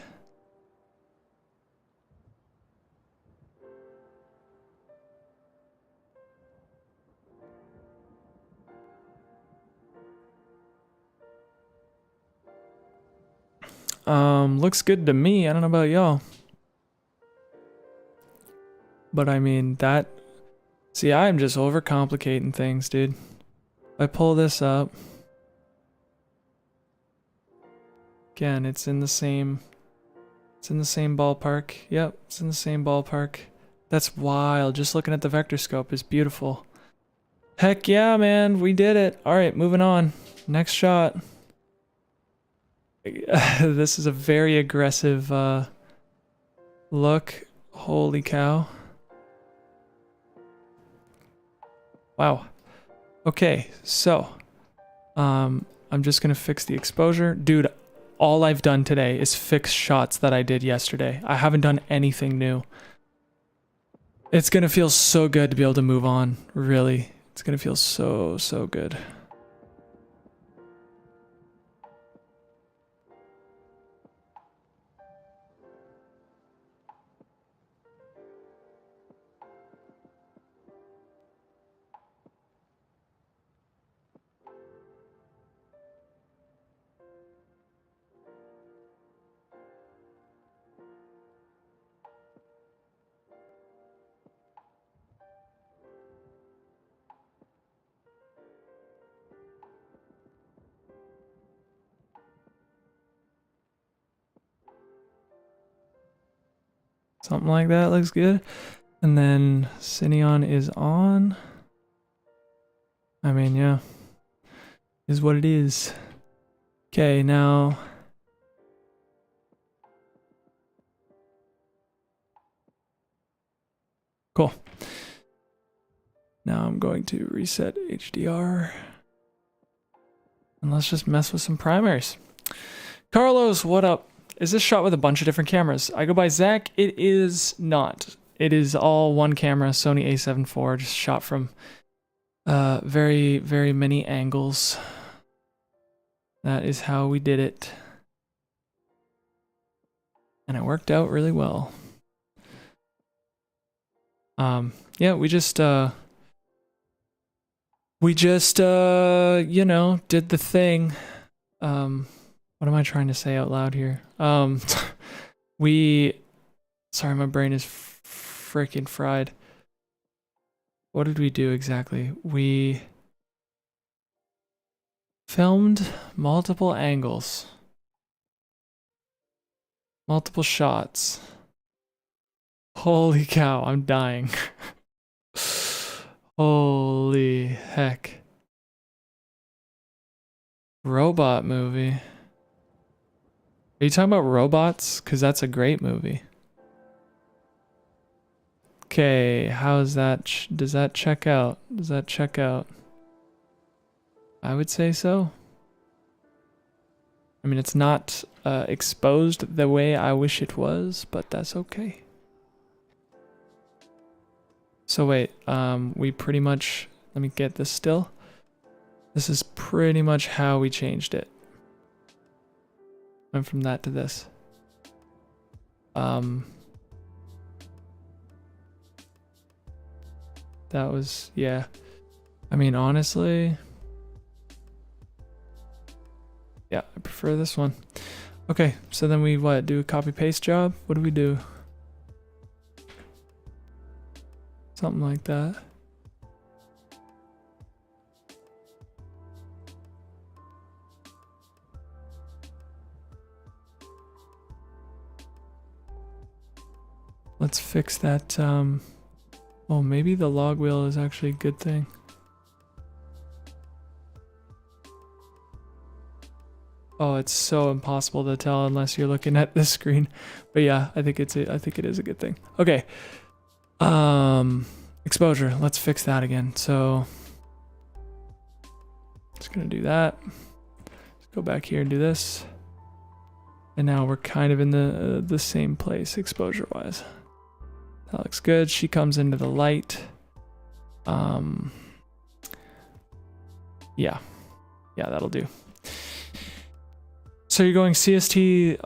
Looks good to me. I don't know about y'all. But I mean, see, I'm just overcomplicating things, dude. If I pull this up, again, it's in the same ballpark. Yep, it's in the same ballpark. That's wild. Just looking at the vector scope is beautiful. Heck yeah, man, we did it. All right, moving on. Next shot. This is a very aggressive look. Holy cow. Wow. Okay, so I'm just gonna fix the exposure. Dude, all I've done today is fix shots that I did yesterday. I haven't done anything new. It's gonna feel so good to be able to move on, really. It's gonna feel so, so good. Something like that looks good. And then Cineon is on. I mean, yeah, is what it is. Okay, now. Cool. Now I'm going to reset HDR. And let's just mess with some primaries. Carlos, what up? Is this shot with a bunch of different cameras? I go by Zach. It is not. It is all one camera, Sony A7IV, just shot from very, very many angles. That is how we did it. And it worked out really well. Yeah, we just you know, did the thing. What am I trying to say out loud here? Sorry, my brain is freaking fried. What did we do exactly? We filmed multiple angles. Multiple shots. Holy cow, I'm dying. Holy heck. Robot movie. Are you talking about robots? Because that's a great movie. Okay, how's that? Does that check out? Does that check out? I would say so. I mean, it's not exposed the way I wish it was, but that's okay. So wait, we pretty much, let me get this still. This is pretty much how we changed it. Went from that to this. That was, yeah. I mean, honestly, yeah, I prefer this one. Okay, so then we what, do a copy paste job? What do we do? Something like that. Let's fix that. Oh, maybe the log wheel is actually a good thing. Oh, it's so impossible to tell unless you're looking at this screen. But yeah, I think it is a good thing. Okay. Exposure. Let's fix that again. So just gonna do that. Let's go back here and do this. And now we're kind of in the same place exposure wise. That looks good. She comes into the light. Yeah, that'll do. So you're going CST.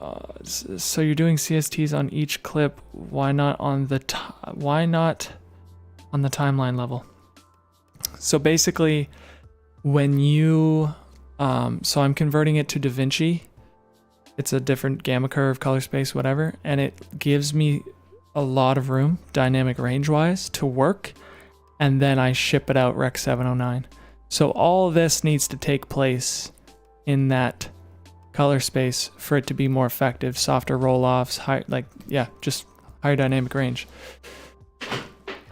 So you're doing CSTs on each clip. Why not on the timeline level? So basically, when you so I'm converting it to DaVinci. It's a different gamma curve, color space, whatever, and it gives me a lot of room, dynamic range wise, to work, and then I ship it out Rec 709. So all this needs to take place in that color space for it to be more effective, softer roll-offs, high, like, yeah, just higher dynamic range.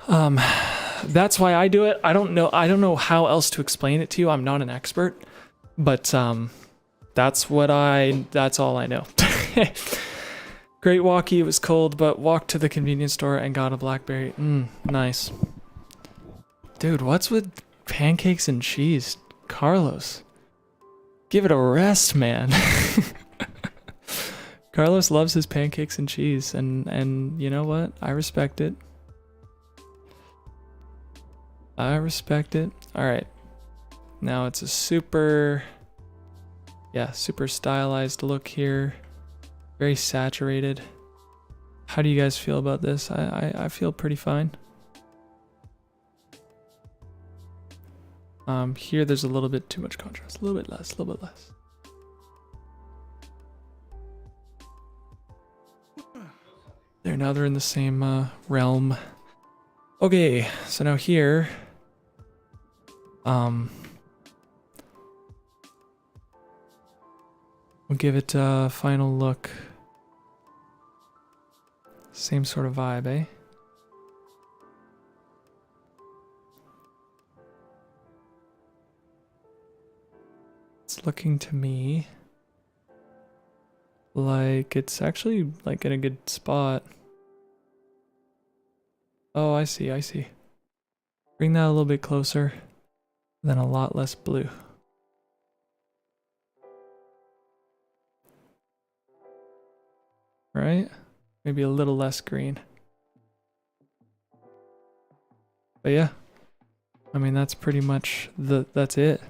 That's why I do it. I don't know how else to explain it to you. I'm not an expert, but that's all I know. Great walkie, it was cold, but walked to the convenience store and got a blackberry. Nice. Dude, what's with pancakes and cheese? Carlos, give it a rest, man. Carlos loves his pancakes and cheese, and you know what? I respect it. I respect it. All right. Now it's a super stylized look here. Very saturated. How do you guys feel about this? I feel pretty fine. Here there's a little bit too much contrast. A little bit less, There, now they're in the same realm. Okay, so now here, we'll give it a final look. Same sort of vibe, eh? It's looking to me like it's actually like in a good spot. Oh, I see, I see. Bring that a little bit closer, then a lot less blue. Right? Maybe a little less green. But yeah, I mean, that's pretty much that's it.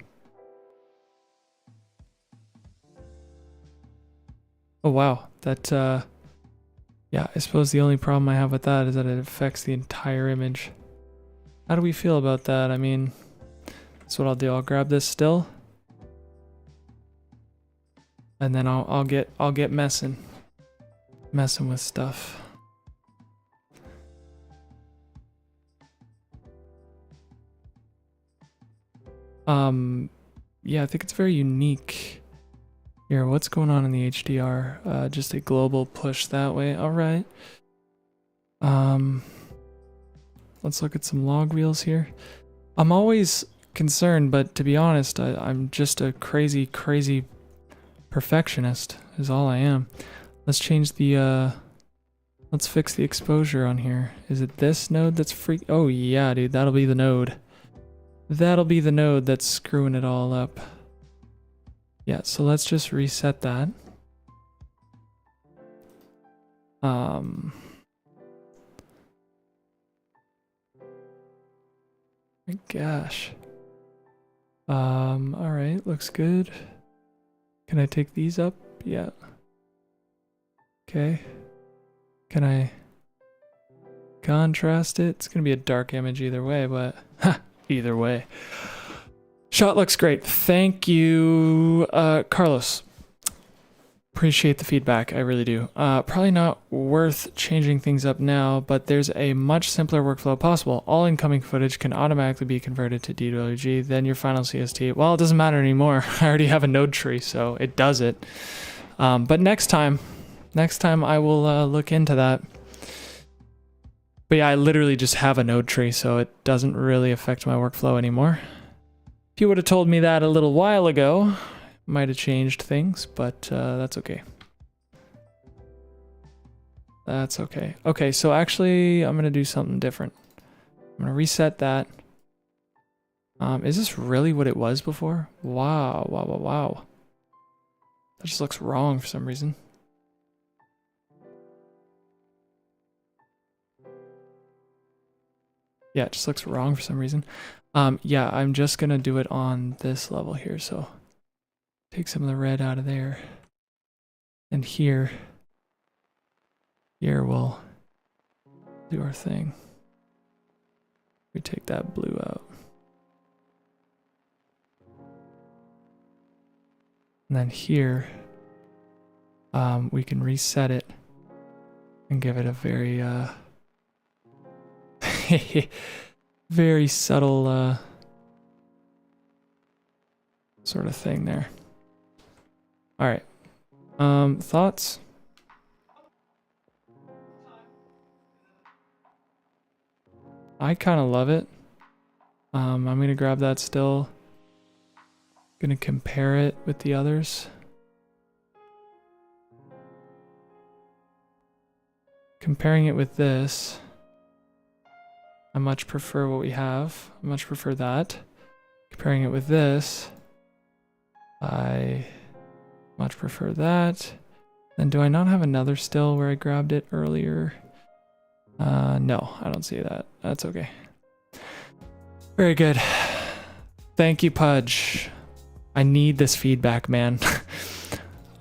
Oh wow, that yeah, I suppose the only problem I have with that is that it affects the entire image. How do we feel about that? I mean, that's what I'll do. I'll grab this still, and then I'll get messing with stuff. Yeah, I think it's very unique. Here, what's going on in the HDR? Just a global push that way. All right. Let's look at some log wheels here. I'm always concerned, but to be honest, I'm just a crazy perfectionist is all I am. Let's change the, let's fix the exposure on here. Is it this node that's freak? Oh yeah, dude, that'll be the node. That'll be the node that's screwing it all up. Yeah, so let's just reset that. My gosh. All right, looks good. Can I take these up? Yeah. Okay. Can I contrast it? It's gonna be a dark image either way, but either way. Shot looks great. Thank you, Carlos. Appreciate the feedback. I really do. Probably not worth changing things up now, but there's a much simpler workflow possible. All incoming footage can automatically be converted to DWG, then your final CST. Well, it doesn't matter anymore. I already have a node tree, so it does it. But next time I will look into that. But yeah, I literally just have a node tree, so it doesn't really affect my workflow anymore. If you would have told me that a little while ago, might have changed things, but that's okay. That's okay. Okay, so actually, I'm gonna do something different. I'm gonna reset that. Is this really what it was before? Wow, wow, wow, wow. That just looks wrong for some reason. Yeah, it just looks wrong for some reason. Yeah, I'm just gonna do it on this level here, so take some of the red out of there. And here we'll do our thing. We take that blue out. And then here, we can reset it and give it a very, very subtle, sort of thing there. All right. Thoughts? I kind of love it. I'm gonna grab that still. Gonna compare it with the others. Comparing it with this, I much prefer what we have. I much prefer that. Comparing it with this, I much prefer that. Then do I not have another still where I grabbed it earlier? No, I don't see that. That's okay. Very good. Thank you, Pudge. I need this feedback, man.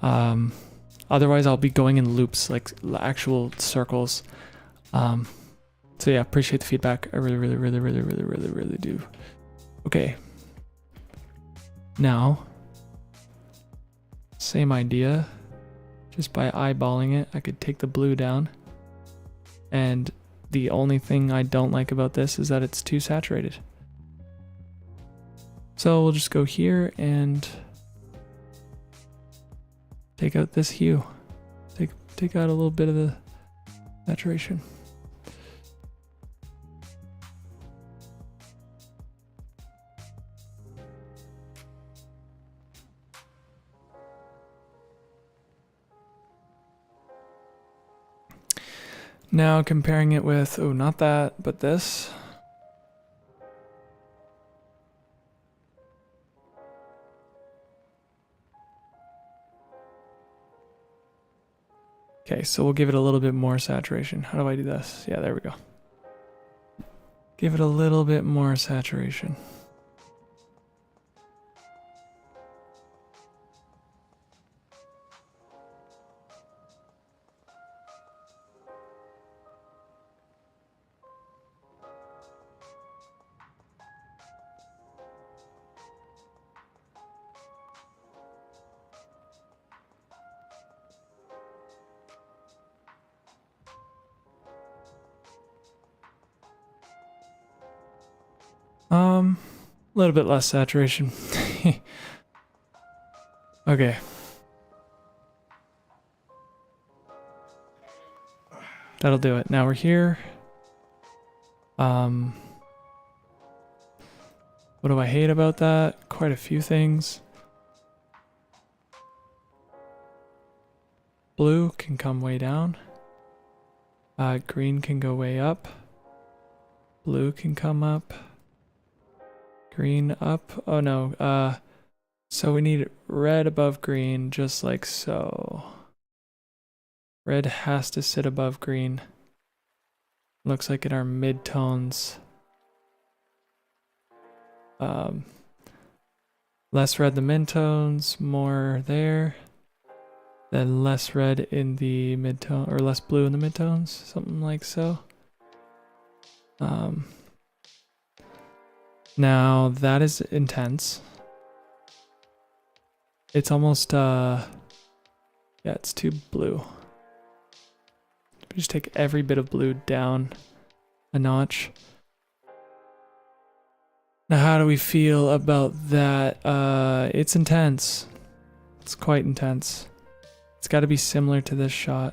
Otherwise I'll be going in loops, like actual circles. So yeah, appreciate the feedback. I really do. Okay. Now, same idea. Just by eyeballing it, I could take the blue down. And the only thing I don't like about this is that it's too saturated. So we'll just go here and take out this hue. Take out a little bit of Saturation. Now comparing it with, oh, not that, but this. Okay, so we'll give it a little bit more saturation. How do I do this? Yeah, there we go. Give it a little bit more saturation. A little bit less saturation. Okay. That'll do it. Now we're here. What do I hate about that? Quite a few things. Blue can come way down. Green can go way up. Blue can come up. Green up. Oh no. So we need red above green, just like so. Red has to sit above green. Looks like in our midtones. Less red in the midtones, more there. Then less red in the midtone, or less blue in the midtones, something like so. Now that is intense. It's almost, yeah, it's too blue. Just take every bit of blue down a notch. Now how do we feel about that? It's intense. It's quite intense. It's got to be similar to this shot.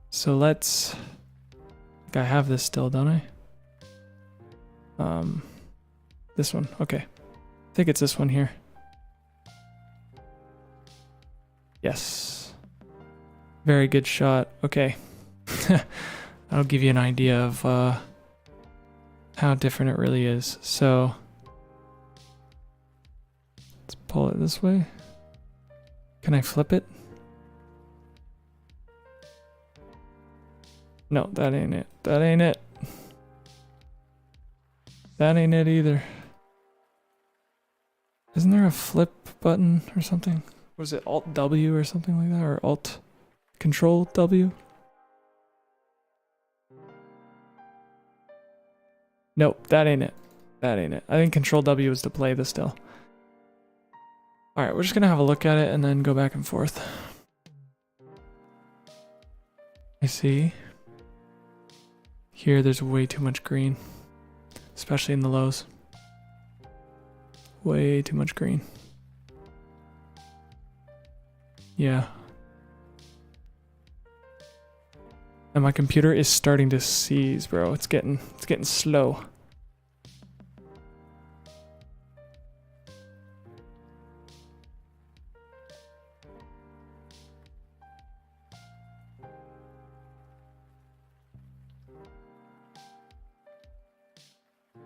So let's... I think I have this still, don't I? This one. Okay. I think it's this one here. Yes. Very good shot. Okay. That'll give you an idea of how different it really is. So let's pull it this way. Can I flip it? No, that ain't it. That ain't it. That ain't it either. Isn't there a flip button or something? Was it Alt W or something like that? Or Alt Control W? Nope, that ain't it. That ain't it. I think Control W is to play the still. Alright, we're just gonna have a look at it and then go back and forth. I see. Here there's way too much green. Especially in the lows. Way too much green. Yeah. And my computer is starting to seize, bro. It's getting slow.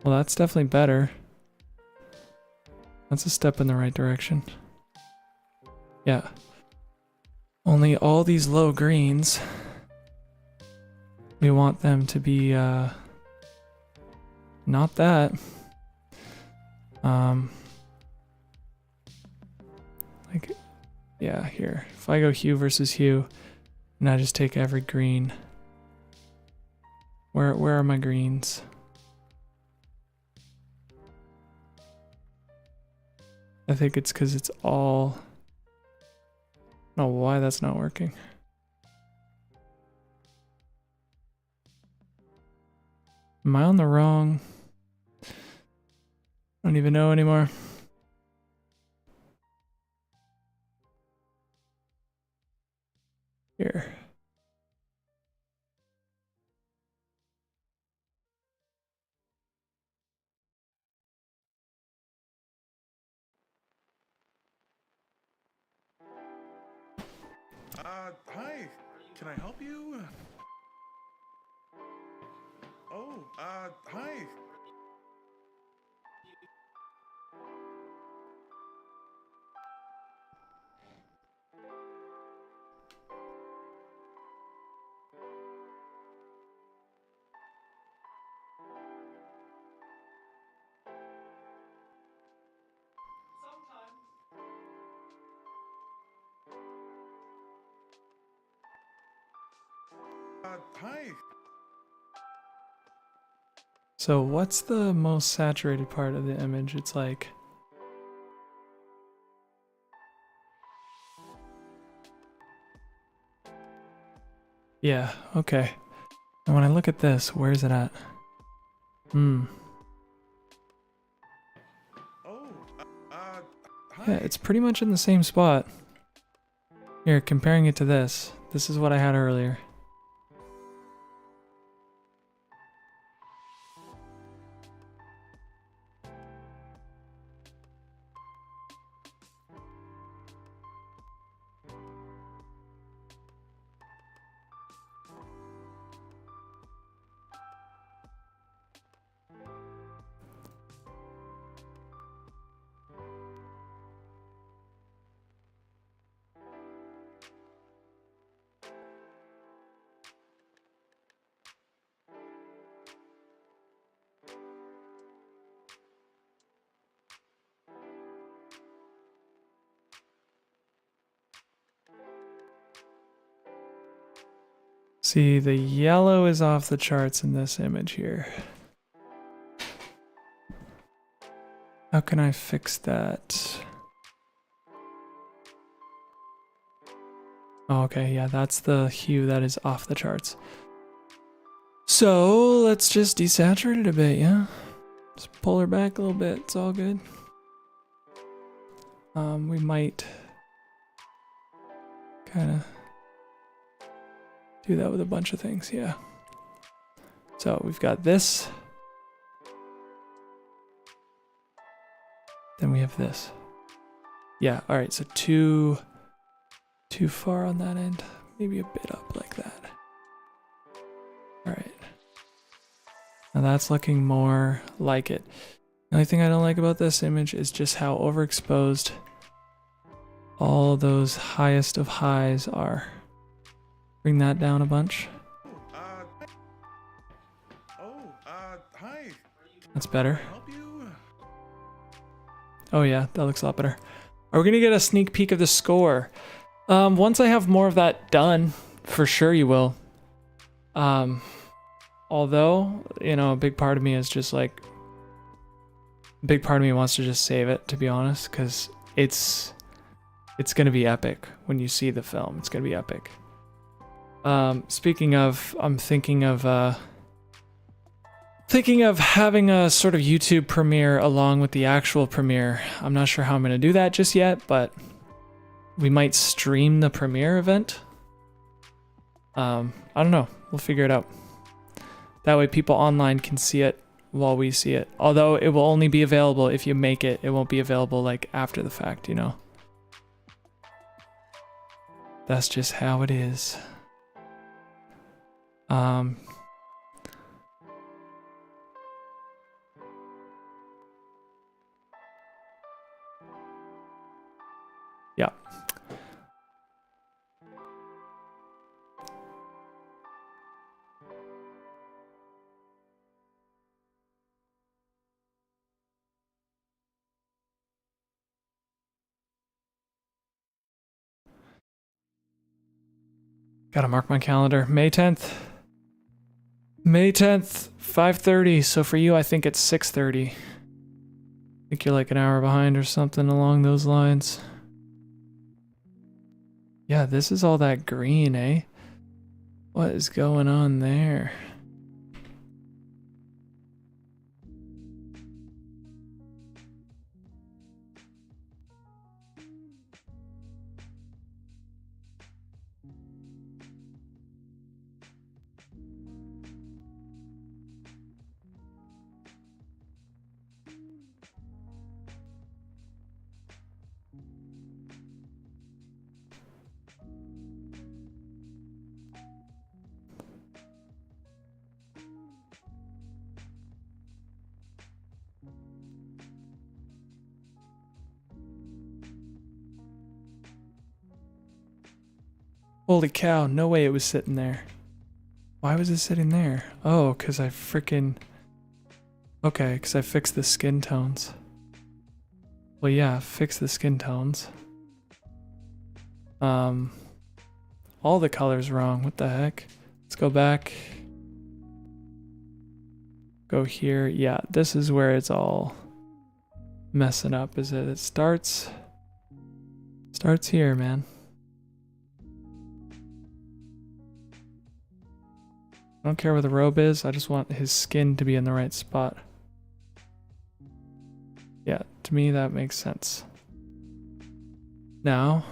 Well, that's definitely better. That's a step in the right direction. Yeah. Only all these low greens, we want them to be, not that. Like, yeah, here. If I go hue versus hue, and I just take every green. Where are my greens? I think it's because it's all... I don't know why that's not working. Am I on the wrong? I don't even know anymore. Here. Hi. Can I help you? Oh, hi. Hi. So what's the most saturated part of the image? It's like... Yeah, okay. And when I look at this, where's it at? Hmm. Oh, hi. Yeah, it's pretty much in the same spot. Here, comparing it to this. This is what I had earlier. See, the yellow is off the charts in this image here. How can I fix that? Oh, okay, yeah, that's the hue that is off the charts. So let's just desaturate it a bit, yeah? Just pull her back a little bit, it's all good. We might kind of do that with a bunch of things, yeah. So we've got this. Then we have this. Yeah, alright, so too far on that end. Maybe a bit up like that. Alright. Now that's looking more like it. The only thing I don't like about this image is just how overexposed all those highest of highs are. Bring that down a bunch. Hi. That's better. Can I help you? Oh yeah, that looks a lot better. Are we gonna get a sneak peek of the score? Once I have more of that done, for sure you will. Although, you know, a big part of me is just like, a big part of me wants to just save it, to be honest, because it's gonna be epic when you see the film. It's gonna be epic. Speaking of, I'm thinking of having a sort of YouTube premiere along with the actual premiere. I'm not sure how I'm gonna do that just yet, but we might stream the premiere event. I don't know. We'll figure it out. That way people online can see it while we see it. Although it will only be available if you make it. It won't be available like after the fact, you know. That's just how it is. Yeah. Gotta mark my calendar. May 10th. May 10th, 5:30. So for you, I think it's 6:30. I think you're like an hour behind or something along those lines. Yeah, this is all that green, eh? What is going on there? Holy cow, no way it was sitting there. Why was it sitting there? Oh, because I freaking... Okay, because I fixed the skin tones. Well, yeah, fix the skin tones. All the colors wrong. What the heck? Let's go back. Go here. Yeah, this is where it's all messing up, is it? It starts here, man. I don't care where the robe is. I just want his skin to be in the right spot. Yeah, to me that makes sense. Now,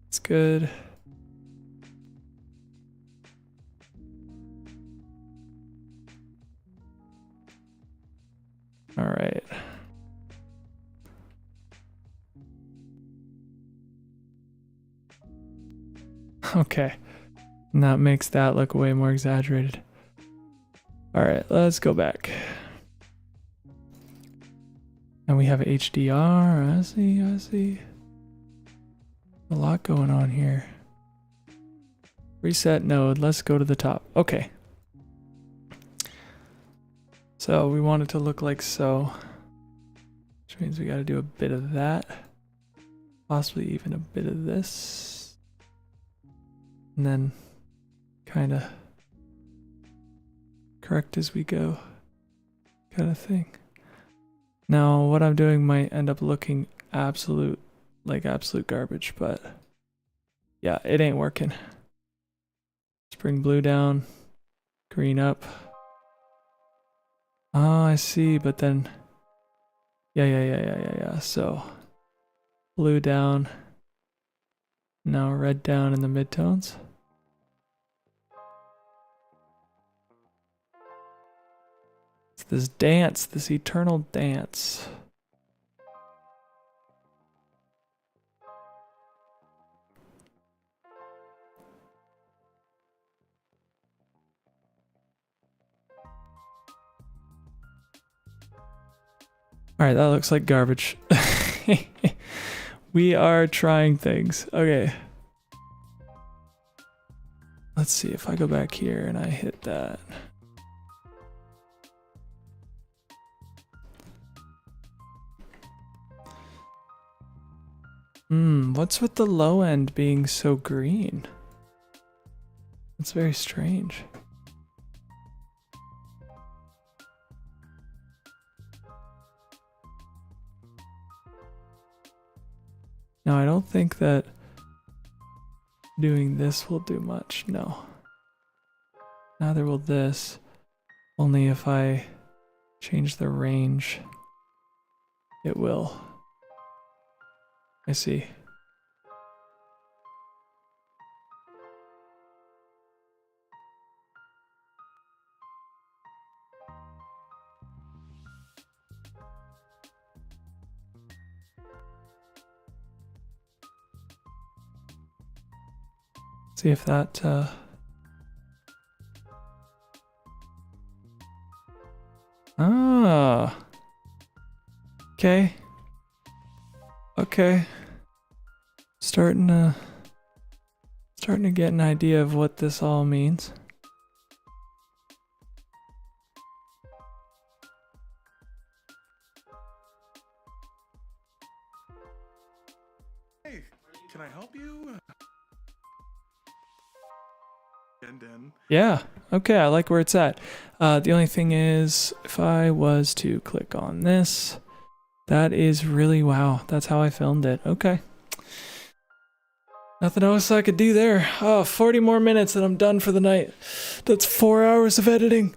it's good. All right. Okay. And that makes that look way more exaggerated. All right, let's go back. And we have HDR. I see. A lot going on here. Reset node. Let's go to the top. Okay. So we want it to look like so. Which means we got to do a bit of that. Possibly even a bit of this. And then kind of correct as we go. Kind of thing. Now what I'm doing might end up looking absolute garbage, but yeah, it ain't working. Let's bring blue down, green up. Oh, I see, but then yeah. So blue down. Now red down in the midtones. It's this dance, this eternal dance. Alright, that looks like garbage. We are trying things. Okay. Let's see if I go back here and I hit that. What's with the low end being so green? That's very strange. Now, I don't think that doing this will do much. No. Neither will this. Only if I change the range, it will. I see. See if that okay. Okay. Starting to get an idea of what this all means. Hey, can I help you? And Yeah, okay, I like where it's at. The only thing is, if I was to click on this, that is really, wow, that's how I filmed it. Okay. Nothing else I could do there. Oh, 40 more minutes and I'm done for the night. That's 4 hours of editing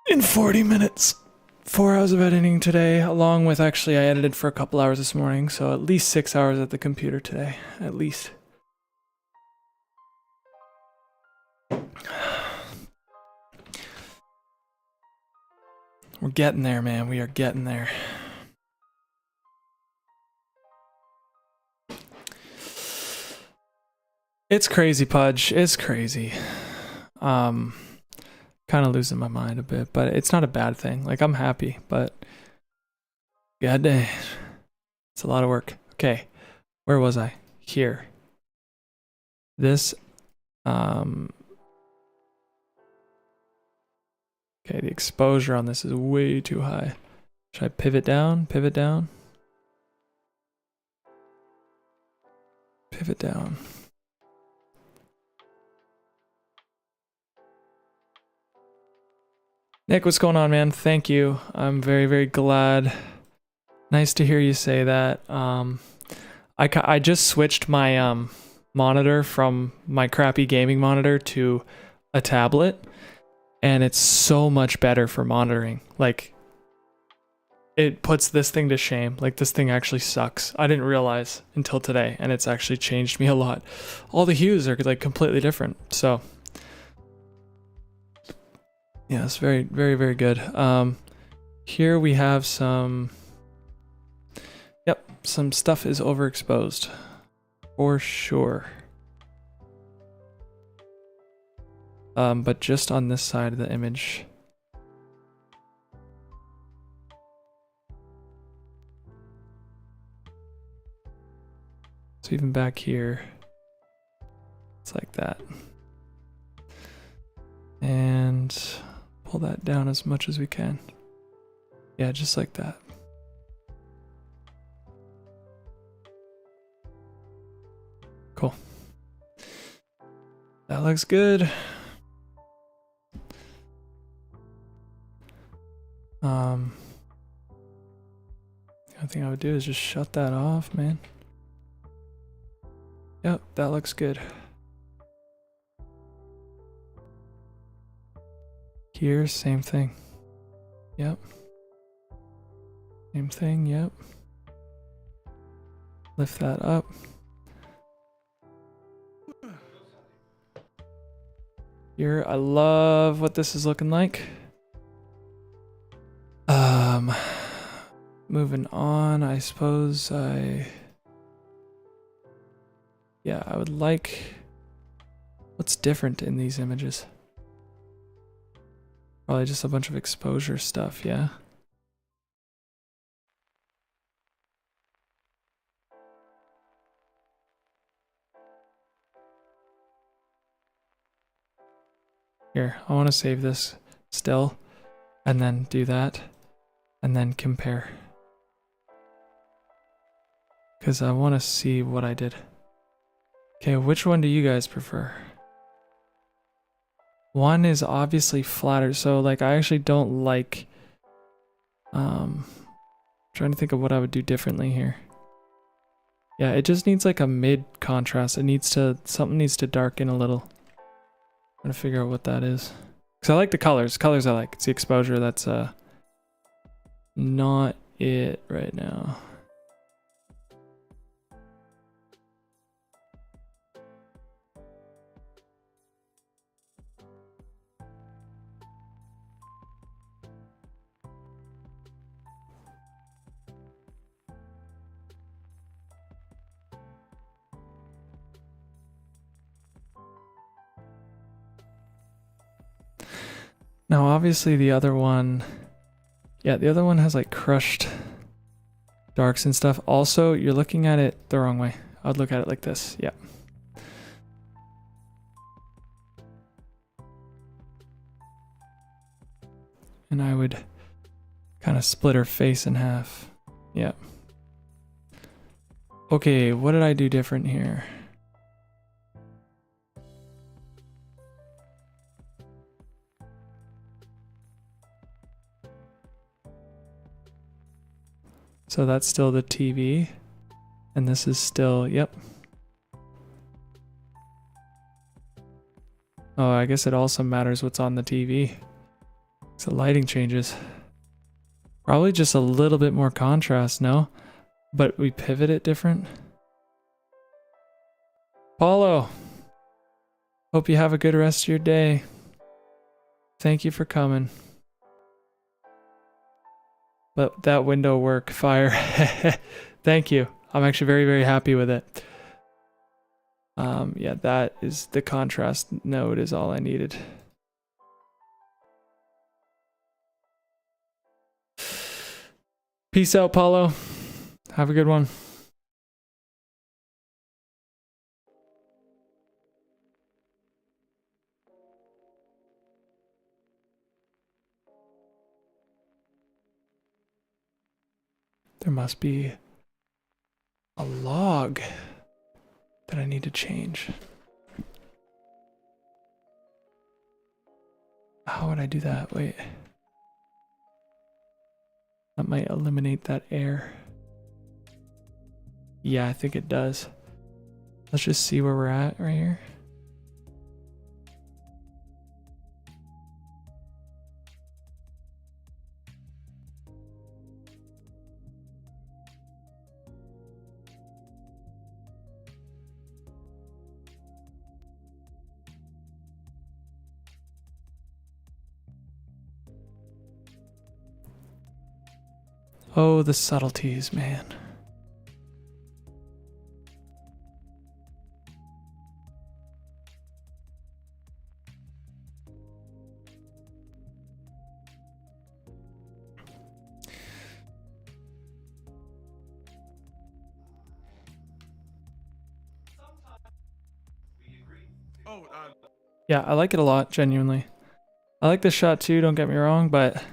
in 40 minutes. 4 hours of editing today, along with actually I edited for a couple hours this morning, so at least 6 hours at the computer today, at least. We're getting there, man. We are getting there. It's crazy, Pudge. It's crazy. Kind of losing my mind a bit, but it's not a bad thing. Like, I'm happy, but god dang, it's a lot of work. Okay, where was I? Here. This, okay, the exposure on this is way too high. Should I pivot down? Pivot down? Pivot down. Nick, what's going on, man? Thank you. I'm very, very glad. Nice to hear you say that. I just switched my monitor from my crappy gaming monitor to a tablet, and it's so much better for monitoring. Like, it puts this thing to shame. Like, this thing actually sucks. I didn't realize until today, and it's actually changed me a lot. All the hues are like completely different. So yeah, it's very, very, very good. Here we have some, yep, some stuff is overexposed for sure. But just on this side of the image. So even back here, it's like that. And pull that down as much as we can. Yeah, just like that. Cool. That looks good. The only thing I would do is just shut that off, man. Yep, that looks good. Here, same thing. Yep. Same thing, yep. Lift that up. Here, I love what this is looking like. Moving on, I suppose yeah, I would like, what's different in these images? Probably just a bunch of exposure stuff, yeah. Here, I want to save this still, and then do that, and then compare. Because I want to see what I did. Okay, which one do you guys prefer? One is obviously flatter, so like I actually don't like, trying to think of what I would do differently here. Yeah, it just needs like a mid contrast. It needs to, something needs to darken a little. I'm trying to figure out what that is. Because I like the colors. Colors I like. It's the exposure that's not it right now. Now, obviously the other one, yeah, the other one has like crushed darks and stuff. Also, you're looking at it the wrong way. I'd look at it like this, yeah. And I would kind of split her face in half, yeah. Okay, what did I do different here? So that's still the TV, and this is still, yep. Oh, I guess it also matters what's on the TV. So lighting changes. Probably just a little bit more contrast, no? But we pivot it different. Paulo, hope you have a good rest of your day. Thank you for coming. But that window work, fire. Thank you. I'm actually very, very happy with it. Yeah, that is the contrast node is all I needed. Peace out, Paulo. Have a good one. There must be a log that I need to change. How would I do that? Wait. That might eliminate that error. Yeah, I think it does. Let's just see where we're at right here. Oh, the subtleties, man. Oh, Yeah, I like it a lot, genuinely. I like this shot too, don't get me wrong, but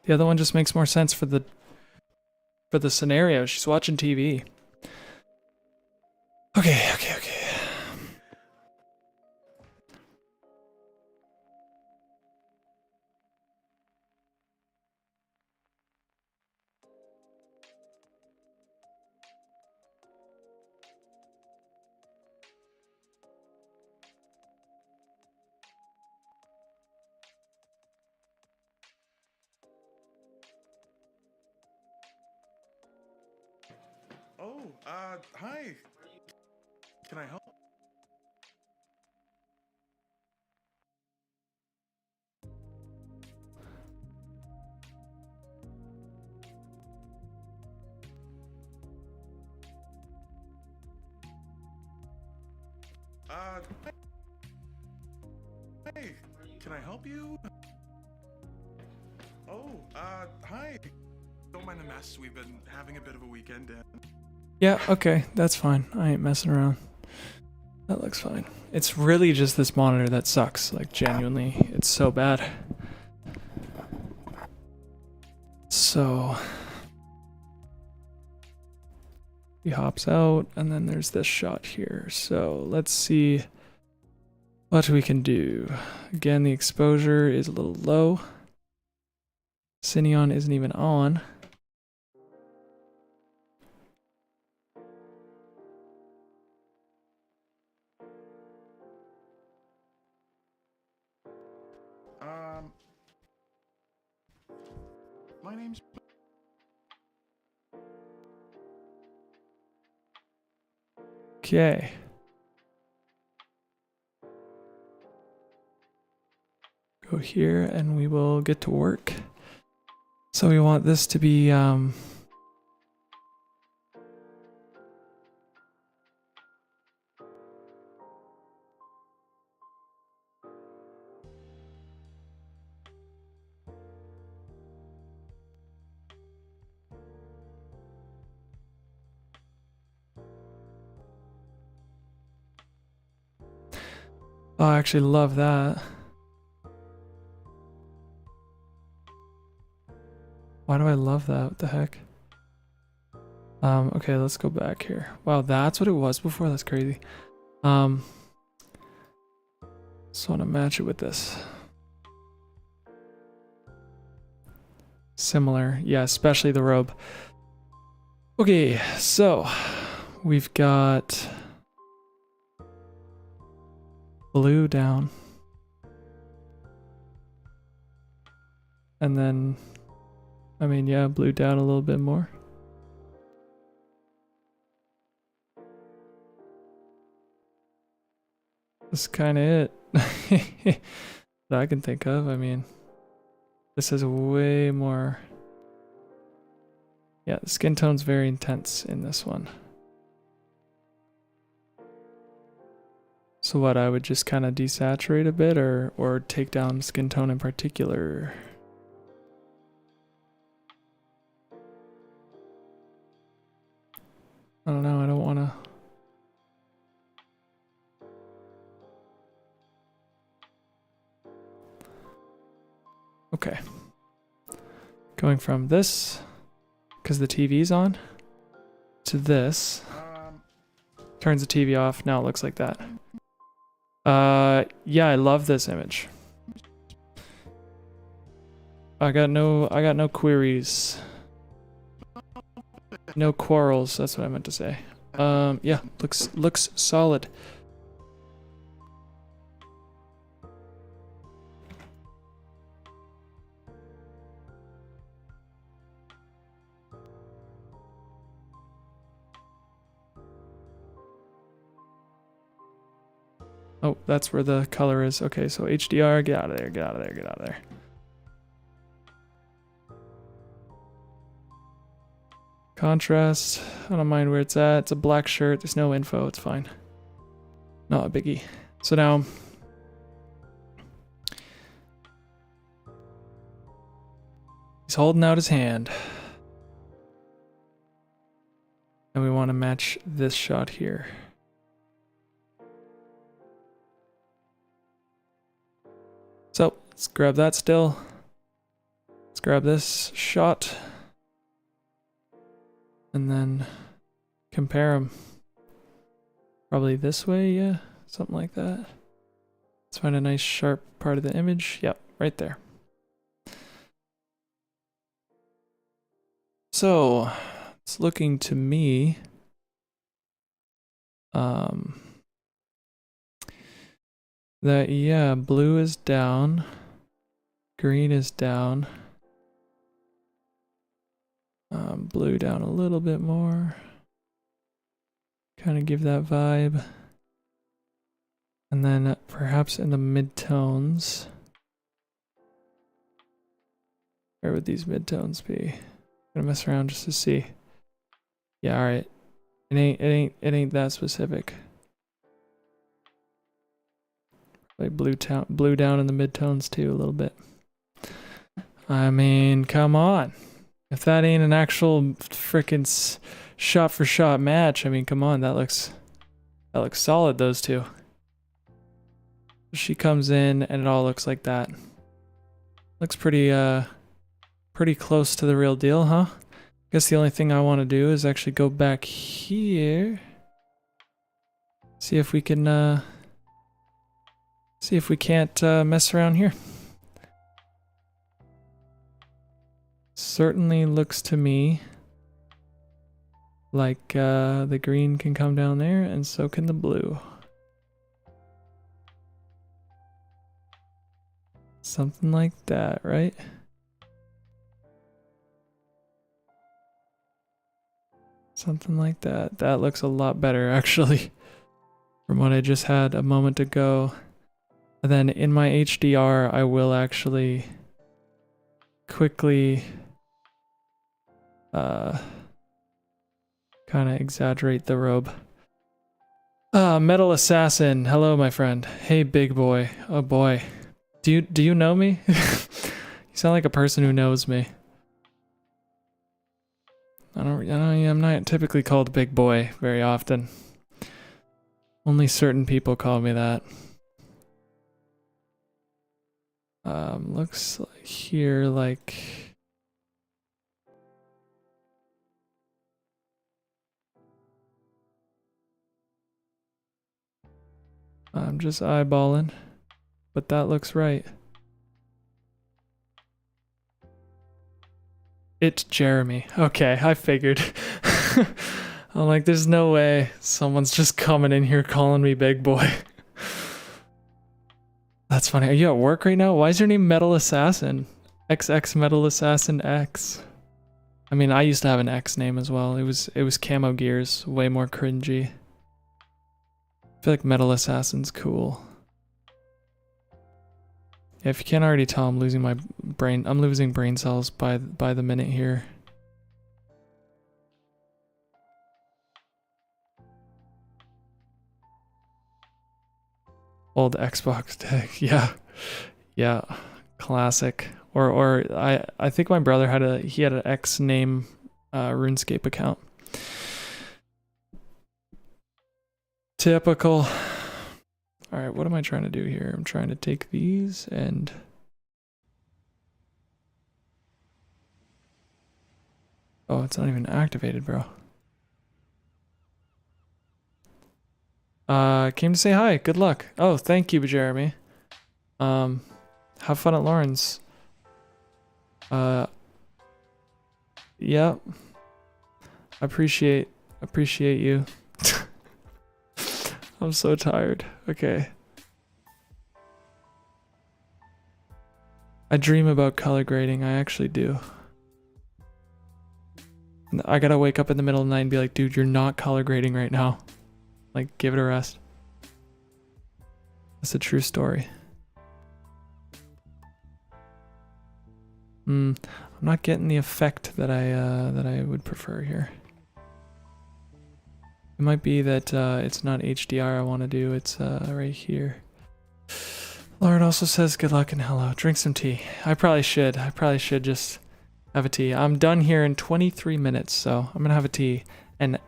the other one just makes more sense for the scenario. She's watching TV. Okay. oh, hi. Can I help? Hey, can I help you? Oh, hi. Don't mind the mess. We've been having a bit of a weekend, and Yeah, okay, that's fine. I ain't messing around. That looks fine. It's really just this monitor that sucks. Like, genuinely, it's so bad. So he hops out, and then there's this shot here. So let's see what we can do. Again, the exposure is a little low. Cineon isn't even on. my name's... Okay. Go here and we will get to work. So we want this to be oh, I actually love that. Why do I love that? What the heck? Okay, let's go back here. Wow, that's what it was before? That's crazy. Just want to match it with this. Similar. Yeah, especially the robe. Okay, so we've got blue down. And then, I mean, yeah, blue down a little bit more. That's kind of it that I can think of. I mean, this is way more. Yeah, the skin tone's very intense in this one. So what, I would just kind of desaturate a bit or take down skin tone in particular. I don't know, I don't want to. Okay. Going from this, because the TV's on, to this. Turns the TV off, now it looks like that. Yeah, I love this image. I got no queries. No quarrels, that's what I meant to say. Yeah, looks solid. Oh, that's where the color is. Okay, so HDR, get out of there, get out of there, get out of there. Contrast, I don't mind where it's at. It's a black shirt, there's no info, it's fine. Not a biggie. So now, he's holding out his hand. And we want to match this shot here. So, let's grab that still. Let's grab this shot. And then compare them. Probably this way, yeah, something like that. Let's find a nice sharp part of the image. Yep, right there. So, it's looking to me that, yeah, blue is down, green is down, blue down a little bit more, kind of give that vibe, and then perhaps in the mid-tones, where would these mid-tones be? I'm gonna mess around just to see. Yeah, all right. It ain't that specific. Like blue down in the mid-tones too a little bit. I mean, come on. If that ain't an actual frickin' shot for shot match, I mean, come on, that looks solid, those two. She comes in and it all looks like that. Looks pretty close to the real deal, huh? Guess the only thing I want to do is actually go back here. See if we can see if we can't mess around here. Certainly looks to me like the green can come down there and so can the blue. Something like that, right? Something like that. That looks a lot better actually from what I just had a moment ago. And then in my HDR, I will actually quickly kind of exaggerate the robe. Metal Assassin. Hello, my friend. Hey, big boy. Oh boy. Do you know me? You sound like a person who knows me. I'm not typically called big boy very often. Only certain people call me that. Looks like here like I'm just eyeballing, but that looks right. It's Jeremy. Okay, I figured. I'm like, there's no way someone's just coming in here calling me big boy. That's funny. Are you at work right now? Why is your name Metal Assassin? XX Metal Assassin X. I mean, I used to have an X name as well. It was Camo Gears, way more cringy. I feel like Metal Assassin's cool. Yeah, if you can't already tell, I'm losing my brain. I'm losing brain cells by the minute here. Old Xbox deck. Yeah. Yeah. Classic. Or I think my brother had an X name RuneScape account. Typical. All right, what am I trying to do here? I'm trying to take these and oh, it's not even activated, bro. Came to say hi. Good luck. Oh, thank you, Jeremy. Have fun at Lawrence. Yeah. Appreciate you. I'm so tired. Okay. I dream about color grading. I actually do. And I gotta wake up in the middle of the night and be like, dude, you're not color grading right now. Like, give it a rest. That's a true story. I'm not getting the effect that I would prefer here. It might be that it's not HDR I want to do. It's right here. Lauren also says good luck and hello. Drink some tea. I probably should just have a tea. I'm done here in 23 minutes, so I'm gonna have a tea and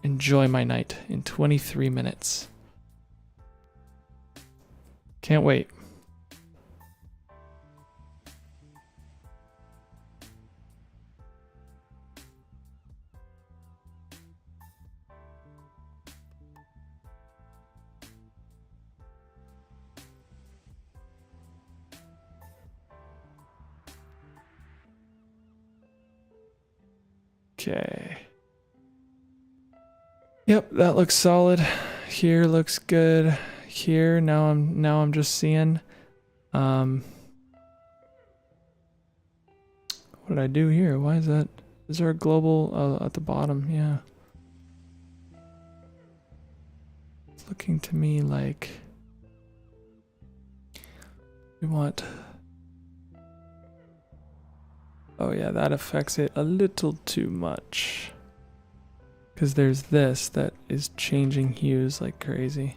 enjoy my night in 23 minutes. Can't wait. Okay. Yep, that looks solid. Here looks good. Here now I'm just seeing what did I do here? Why is that? Is there a global at the bottom? Yeah. It's looking to me like we want. Oh yeah, that affects it a little too much. Because there's this that is changing hues like crazy.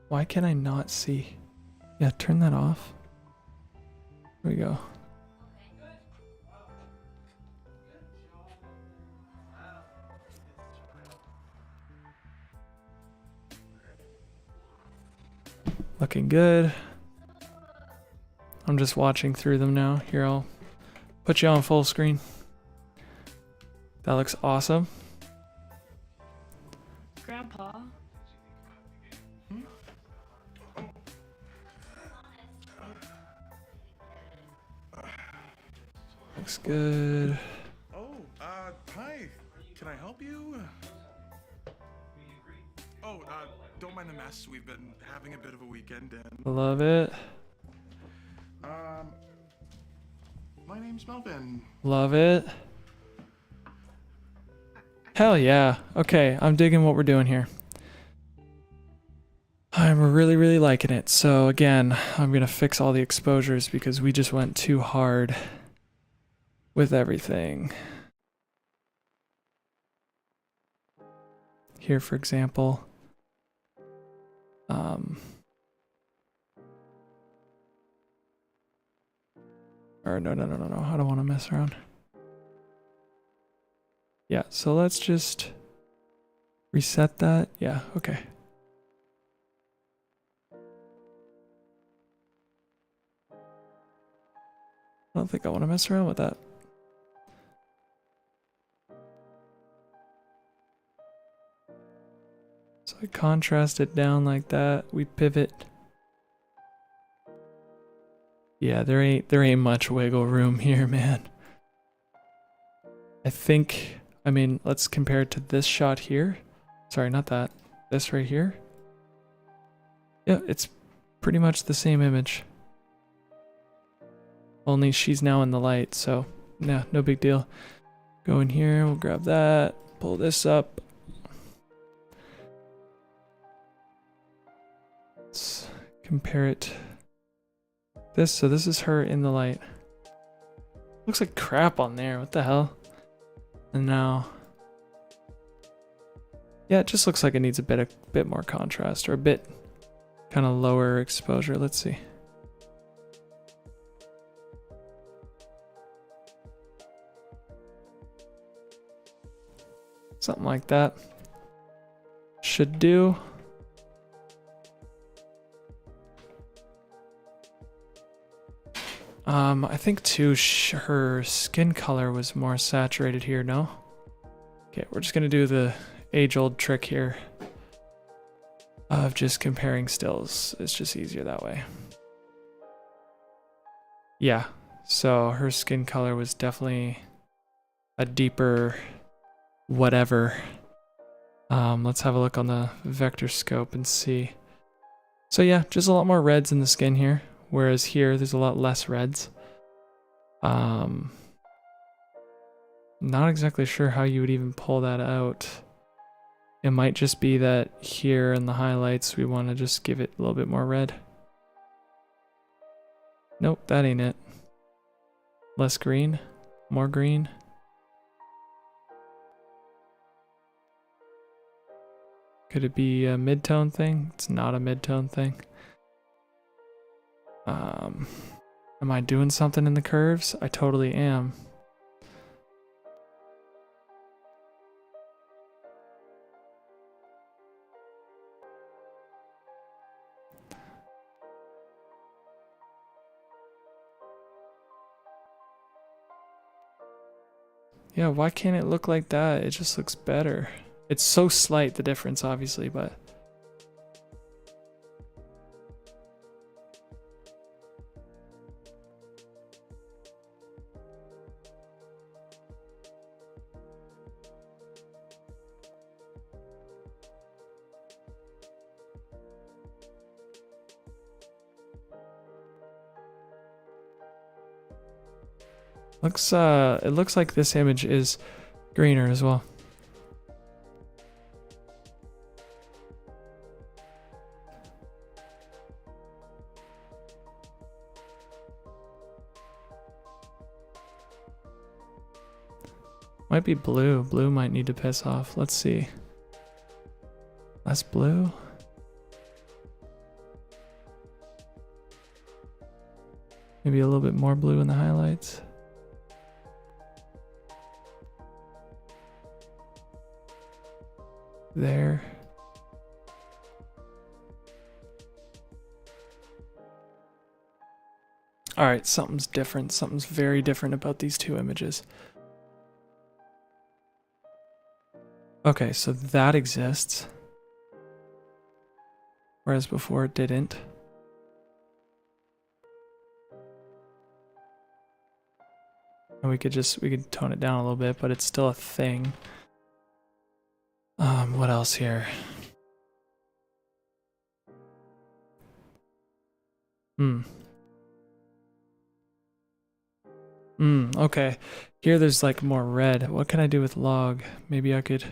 Why can I not see? Yeah, turn that off. There we go. Looking good. I'm just watching through them now. Here, I'll put you on full screen. That looks awesome. Grandpa. Looks good. Oh, hi. Can I help you? Oh, don't mind the mess. We've been having a bit of a weekend and Love it. my name's Melvin. Love it. Hell yeah. Okay, I'm digging what we're doing here. I'm really liking it. So again, I'm gonna fix all the exposures because we just went too hard with everything. Here, for example, or no, I don't want to mess around. Yeah, so let's just reset that. Yeah, okay. I don't think I want to mess around with that. So I contrast it down like that. We pivot. Yeah, there ain't much wiggle room here, man. I mean, let's compare it to this shot here. Sorry, not that. This right here. Yeah, it's pretty much the same image. Only she's now in the light, so yeah, no big deal. Go in here, we'll grab that, pull this up. Let's compare it. So this is her in the light. Looks like crap on there, what the hell? And now Yeah, it just looks like it needs a bit more contrast, or a bit kind of lower exposure. Let's see. Something like that should do. I think too her skin color was more saturated here, no? Okay, we're just gonna do the age-old trick here of just comparing stills. It's just easier that way. Yeah, so her skin color was definitely a deeper whatever. Let's have a look on the vector scope and see. So yeah, just a lot more reds in the skin here, whereas here there's a lot less reds. Not exactly sure how you would even pull that out. It might just be that here in the highlights we want to just give it a little bit more red. Nope, that ain't it. Less green, more green. Could it be a mid-tone thing? It's not a mid-tone thing. Am I doing something in the curves? I totally am. Yeah, why can't it look like that? It just looks better. It's so slight, the difference, obviously, but... it looks like this image is greener as well. Might be blue. Blue might need to piss off. Let's see. Less blue. Maybe a little bit more blue in the highlights. There. All right, something's different. Something's very different about these two images. Okay, so that exists. Whereas before it didn't. And we could tone it down a little bit, but it's still a thing. What else here? Okay. Here there's like more red. What can I do with log? Maybe I could...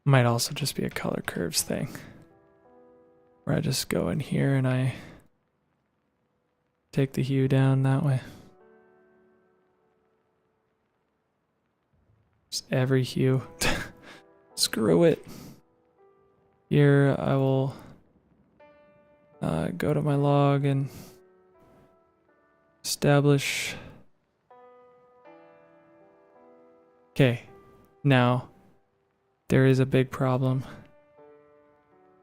Might also just be a color curves thing. Where I just go in here and I take the hue down that way. Just every hue. Screw it. Here I will go to my log and establish. Okay, now there is a big problem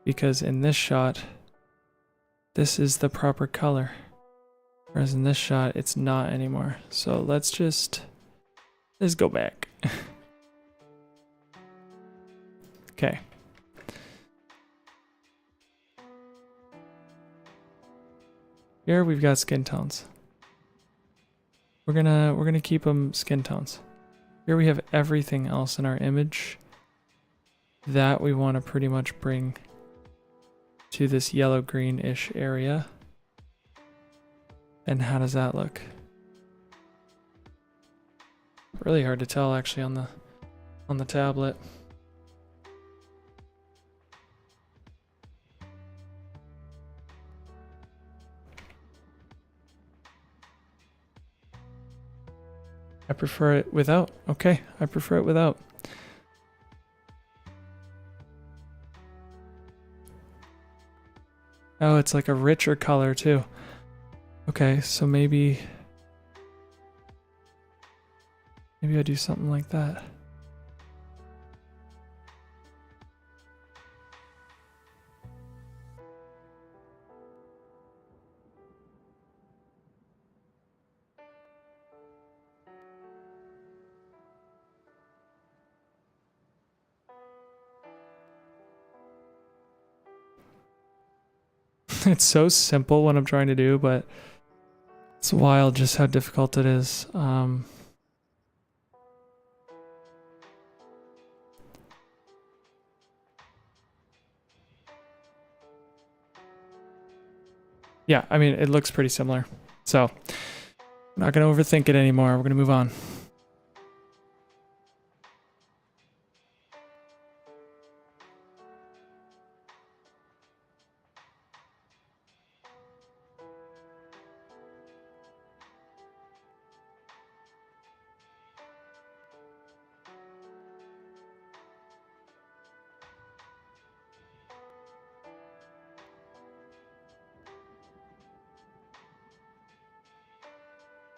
because in this shot, this is the proper color, whereas in this shot, it's not anymore. So let's go back. Okay. Here we've got skin tones. We're gonna keep them skin tones. Here we have everything else in our image that we want to pretty much bring to this yellow-green-ish area. And how does that look? Really hard to tell actually on the tablet. I prefer it without. Okay, I prefer it without. Oh, it's like a richer color too. Okay, so maybe I do something like that. It's so simple what I'm trying to do, but it's wild just how difficult it is. Yeah, I mean, it looks pretty similar. So, I'm not going to overthink it anymore. We're going to move on.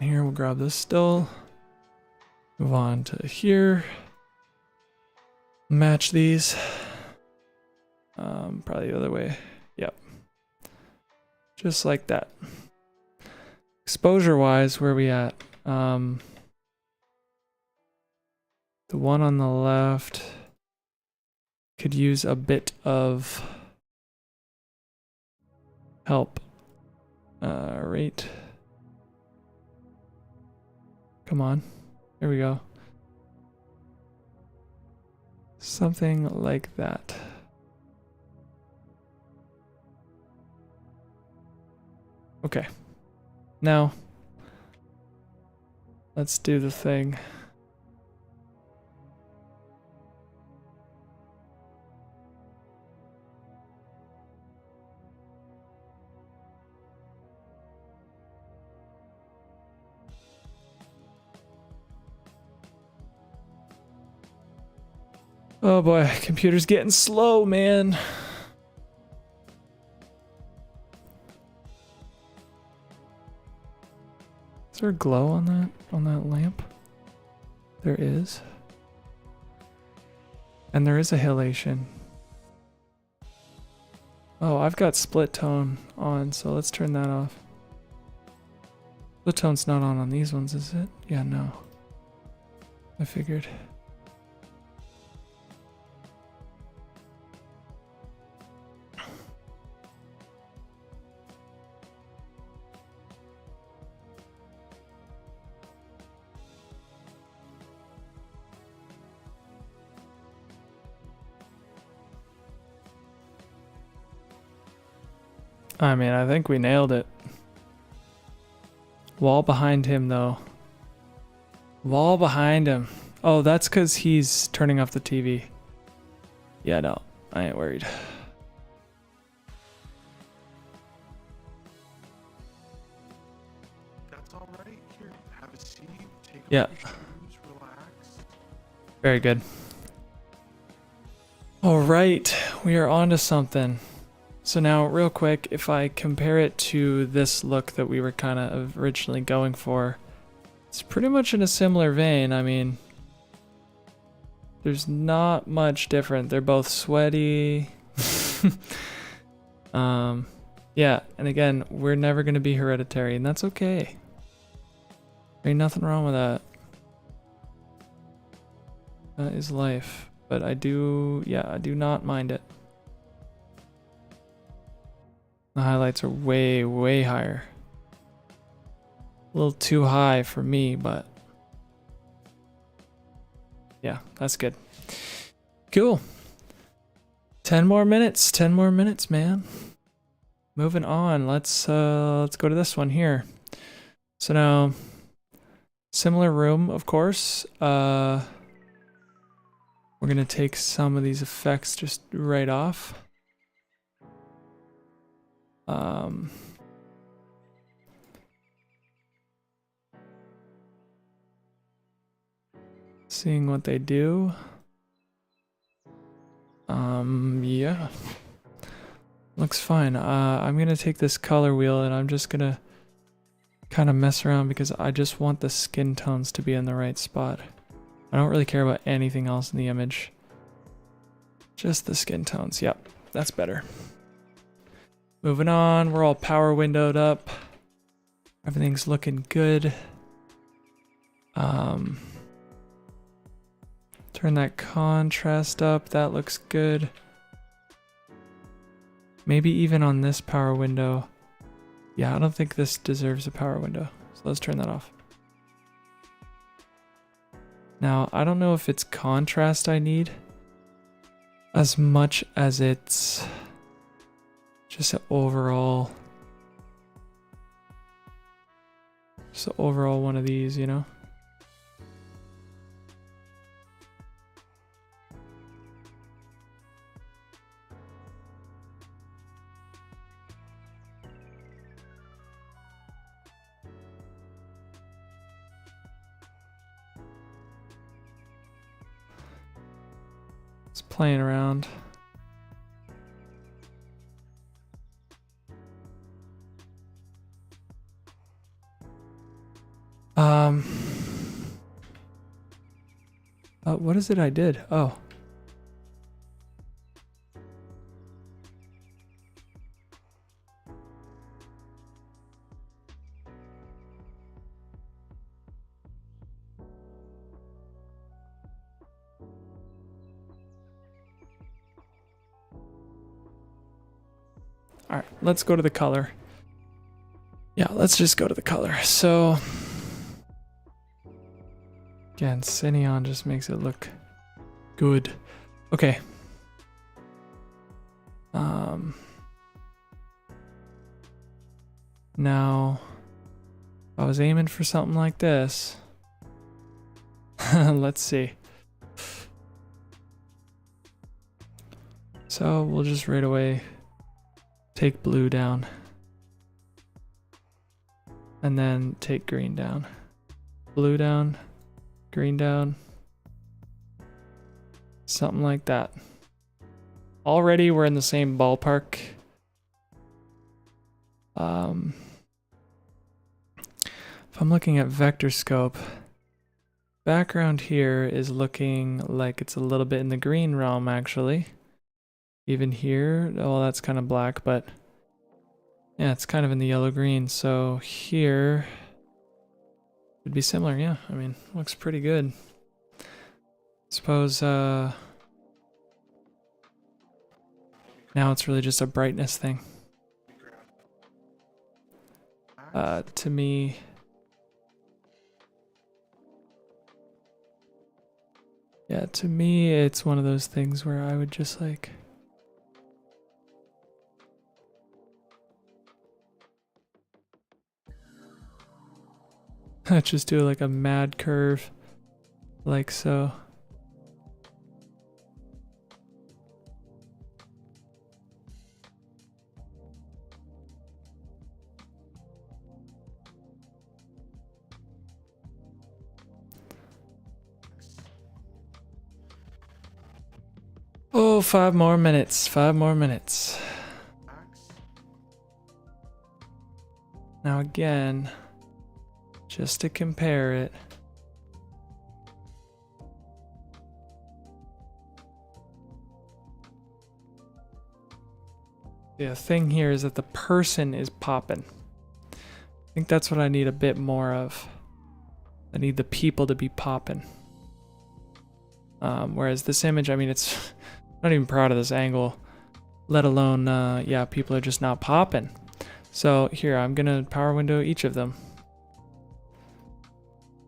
Here, we'll grab this still. Move on to here. Match these. Probably the other way. Yep. Just like that. Exposure-wise, where are we at? The one on the left could use a bit of help. Right. Come on. There we go. Something like that. Okay. Now, let's do the thing. Oh boy, computer's getting slow, man. Is there a glow on that lamp? There is. And there is a halation. Oh, I've got split tone on, so let's turn that off. Split tone's not on these ones, is it? Yeah, no. I figured. I mean, I think we nailed it. Wall behind him, though. Wall behind him. Oh, that's because he's turning off the TV. Yeah, no, I ain't worried. That's all right. Here, have a seat. Take off Yeah. your shoes, relax. Very good. All right, we are on to something. So now, real quick, if I compare it to this look that we were kind of originally going for, it's pretty much in a similar vein. I mean, there's not much different. They're both sweaty. Yeah, and again, we're never going to be hereditary, and that's okay. There ain't nothing wrong with that. That is life. But I do not mind it. The highlights are way, way higher. A little too high for me, but yeah, that's good. Cool. 10 more minutes, man. Moving on. Let's go to this one here. So now, similar room, of course. We're gonna take some of these effects just right off. Seeing what they do. Yeah. Looks fine. I'm gonna take this color wheel and I'm just gonna kind of mess around because I just want the skin tones to be in the right spot. I don't really care about anything else in the image. Just the skin tones. Yep, that's better. Moving on, we're all power windowed up. Everything's looking good. Turn that contrast up, that looks good. Maybe even on this power window. Yeah, I don't think this deserves a power window, so let's turn that off. Now, I don't know if it's contrast I need as much as it's just an overall one of these, you know? It's playing around. What is it I did? Oh. All right, let's go to the color. Yeah, let's just go to the color. So again, Cineon just makes it look good. Okay. Now, if I was aiming for something like this, let's see. So we'll just right away take blue down. And then take green down. Blue down, green down. Something like that. Already we're in the same ballpark. If I'm looking at vector scope, background here is looking like it's a little bit in the green realm actually. Even here, oh, that's kind of black, but yeah, it's kind of in the yellow green. So here would be similar. Yeah, I mean, looks pretty good. Suppose now it's really just a brightness thing. To me, yeah, to me it's one of those things where I would just like just do like a mad curve like so. Oh, 5 more minutes. 5 more minutes. Now again, just to compare it. The thing here is that the person is popping. I think that's what I need a bit more of. I need the people to be popping. Whereas this image, I mean, it's I'm not even proud of this angle, let alone, yeah, people are just not popping. So here, I'm gonna power window each of them.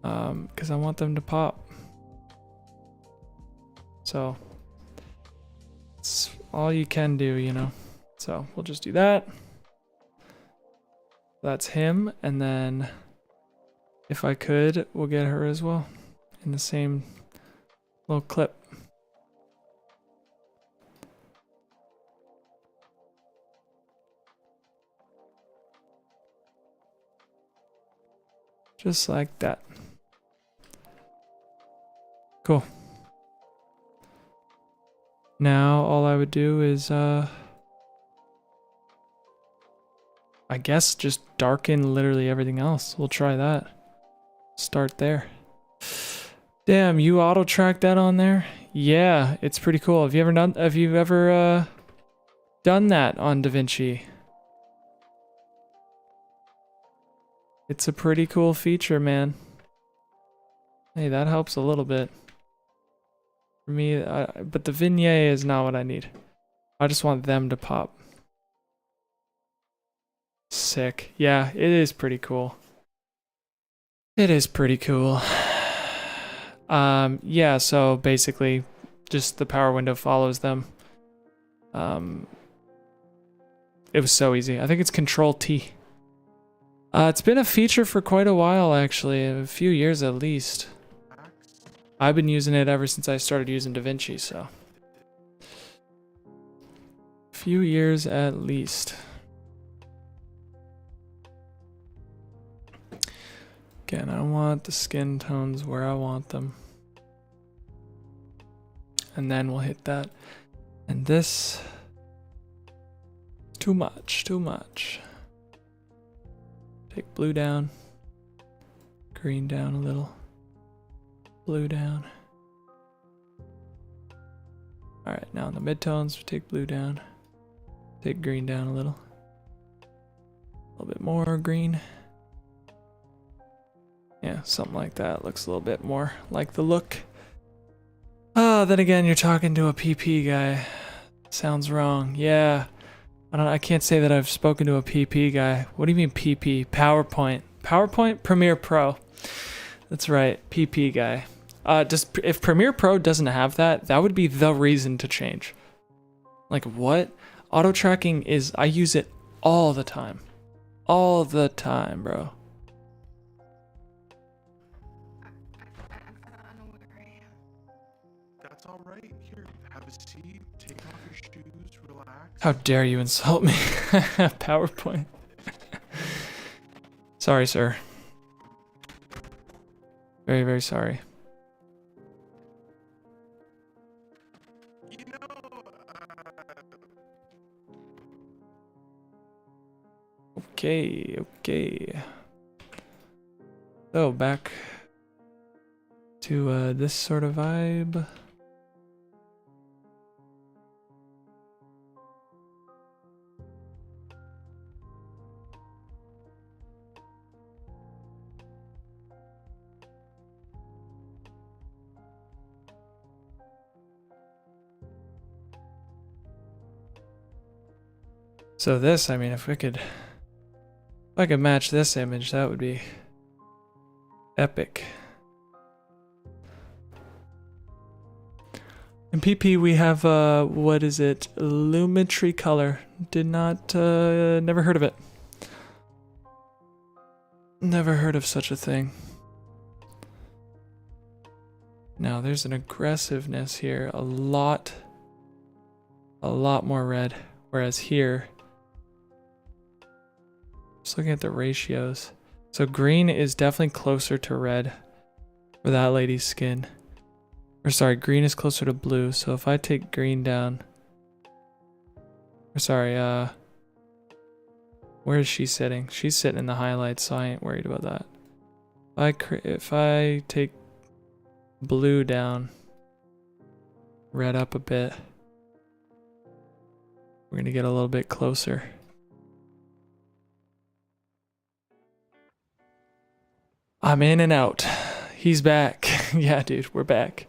Because I want them to pop. So, it's all you can do, you know. So, we'll just do that. That's him, and then If I could, we'll get her as well in the same little clip. Just like that. Cool. Now all I would do is I guess just darken literally everything else. We'll try that. Start there. Damn, you auto track that on there? Yeah, it's pretty cool. Have you ever done that on DaVinci? It's a pretty cool feature, man. Hey, that helps a little bit. For me, but the vignette is not what I need. I just want them to pop. Sick. Yeah, it is pretty cool. It is pretty cool. Yeah, so basically just the power window follows them. It was so easy. I think it's Control T. It's been a feature for quite a while, actually, a few years at least. I've been using it ever since I started using DaVinci, so. A few years at least. Again, I want the skin tones where I want them. And then we'll hit that. And this, too much, too much. Take blue down, green down a little, blue down. All right, now in the midtones, we take blue down, take green down a little bit more green. Yeah, something like that. Looks a little bit more like the look. Then again, you're talking to a PP guy. Sounds wrong. Yeah. I can't say that I've spoken to a PP guy. What do you mean PP? PowerPoint. PowerPoint? Premiere Pro. That's right. PP guy. If Premiere Pro doesn't have that, that would be the reason to change. Like what? Auto tracking is, I use it all the time. All the time, bro. That's all right. Here, have a seat. Take off your shoes. Relax. How dare you insult me? PowerPoint. Sorry, sir. Very, very sorry. You know, Okay. So back to this sort of vibe. So this, I mean, if I could match this image, that would be epic. In PP we have what is it? Lumetri color. Did not never heard of it. Never heard of such a thing. Now there's an aggressiveness here, a lot more red, whereas here, just looking at the ratios. So green is definitely closer to red for that lady's skin. Or sorry, green is closer to blue. So if I take green down, or sorry, where is she sitting? She's sitting in the highlights, so I ain't worried about that. If I take blue down, red up a bit, we're gonna get a little bit closer. I'm in and out. He's back. Yeah, dude, we're back.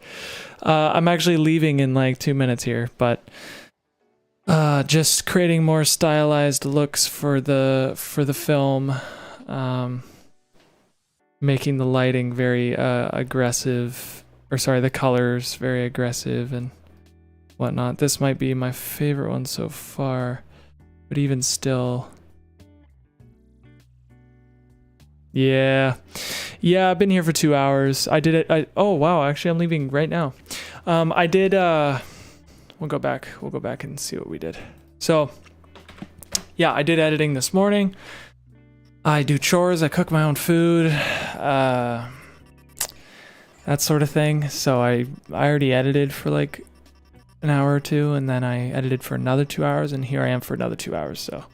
I'm actually leaving in like 2 minutes here, but just creating more stylized looks for the film, making the lighting very aggressive, or sorry, the colors very aggressive and whatnot. This might be my favorite one so far, but even still, Yeah. Yeah, I've been here for 2 hours. I did it. Oh, wow. Actually, I'm leaving right now. I did, we'll go back. We'll go back and see what we did. So, yeah, I did editing this morning. I do chores. I cook my own food. That sort of thing. So I already edited for like an hour or two, and then I edited for another 2 hours, and here I am for another 2 hours. So,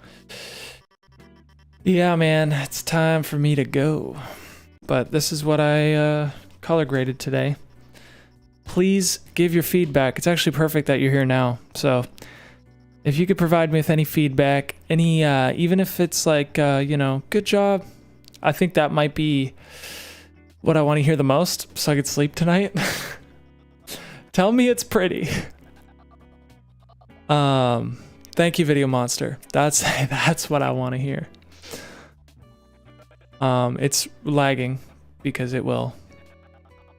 yeah, man, it's time for me to go. But this is what I color graded today. Please give your feedback. It's actually perfect that you're here now. So if you could provide me with any feedback, any even if it's like, you know, good job, I think that might be what I want to hear the most so I could sleep tonight. Tell me it's pretty. Thank you, Video Monster. That's what I want to hear. It's lagging because it will,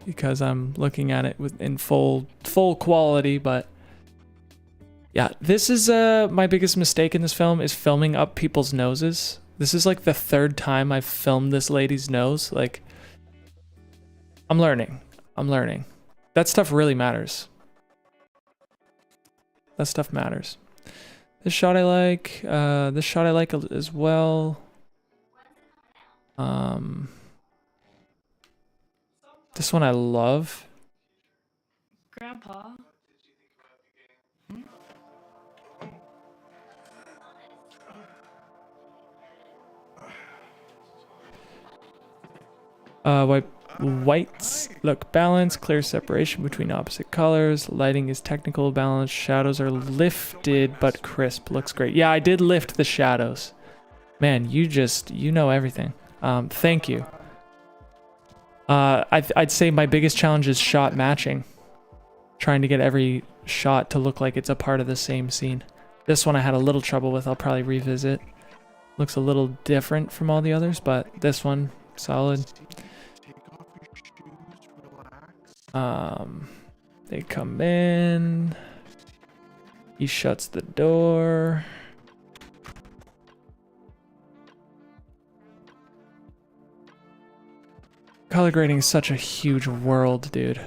because I'm looking at it in full quality, but yeah, this is my biggest mistake in this film is filming up people's noses. This is like the 3rd time I've filmed this lady's nose. Like, I'm learning. That stuff really matters. That stuff matters. This shot I like. This shot I like as well. This one I love. Grandpa. Whites look balanced, clear separation between opposite colors. Lighting is technical, balanced. Shadows are lifted but crisp. Looks great. Yeah, I did lift the shadows. Man, you know everything. Thank you. I'd say my biggest challenge is shot matching. Trying to get every shot to look like it's a part of the same scene. This one I had a little trouble with. I'll probably revisit. Looks a little different from all the others, but this one, solid. They come in. He shuts the door. Color grading is such a huge world, dude.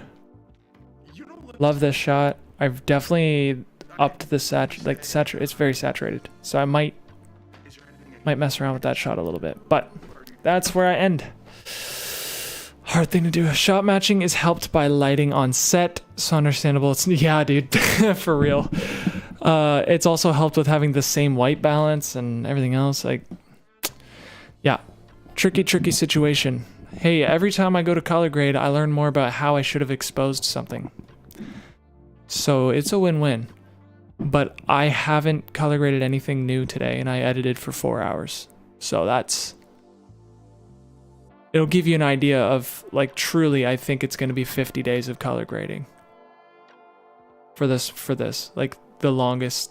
Love this shot. I've definitely upped the it's very saturated. So I might mess around with that shot a little bit. But that's where I end. Hard thing to do. Shot matching is helped by lighting on set. So understandable. Yeah, dude. For real. It's also helped with having the same white balance and everything else. Like, yeah. Tricky situation. Hey, every time I go to color grade, I learn more about how I should have exposed something. So it's a win-win. But I haven't color graded anything new today, and I edited for 4 hours. So it'll give you an idea of, like, truly, I think it's going to be 50 days of color grading. For this. Like, the longest.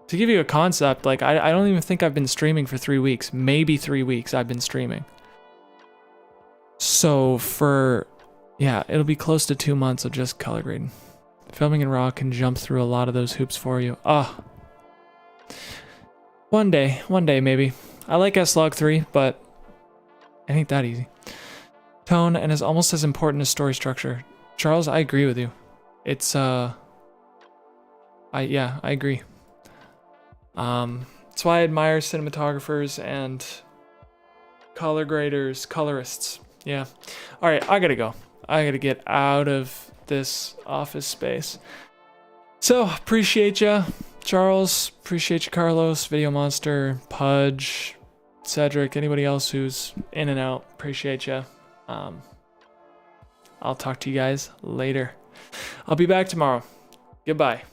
To give you a concept, like, I don't even think I've been streaming for 3 weeks. Maybe 3 weeks I've been streaming. So it'll be close to 2 months of just color grading. Filming in RAW can jump through a lot of those hoops for you. One day maybe. I like S-Log3, but it ain't that easy. Tone and is almost as important as story structure. Charles, I agree with you. It's I agree. That's why I admire cinematographers and color graders, colorists. Yeah. All right, I gotta go. I gotta get out of this office space. So, appreciate ya, Charles. Appreciate you, Carlos, Video Monster, Pudge, Cedric, anybody else who's in and out. Appreciate ya. I'll talk to you guys later. I'll be back tomorrow. Goodbye.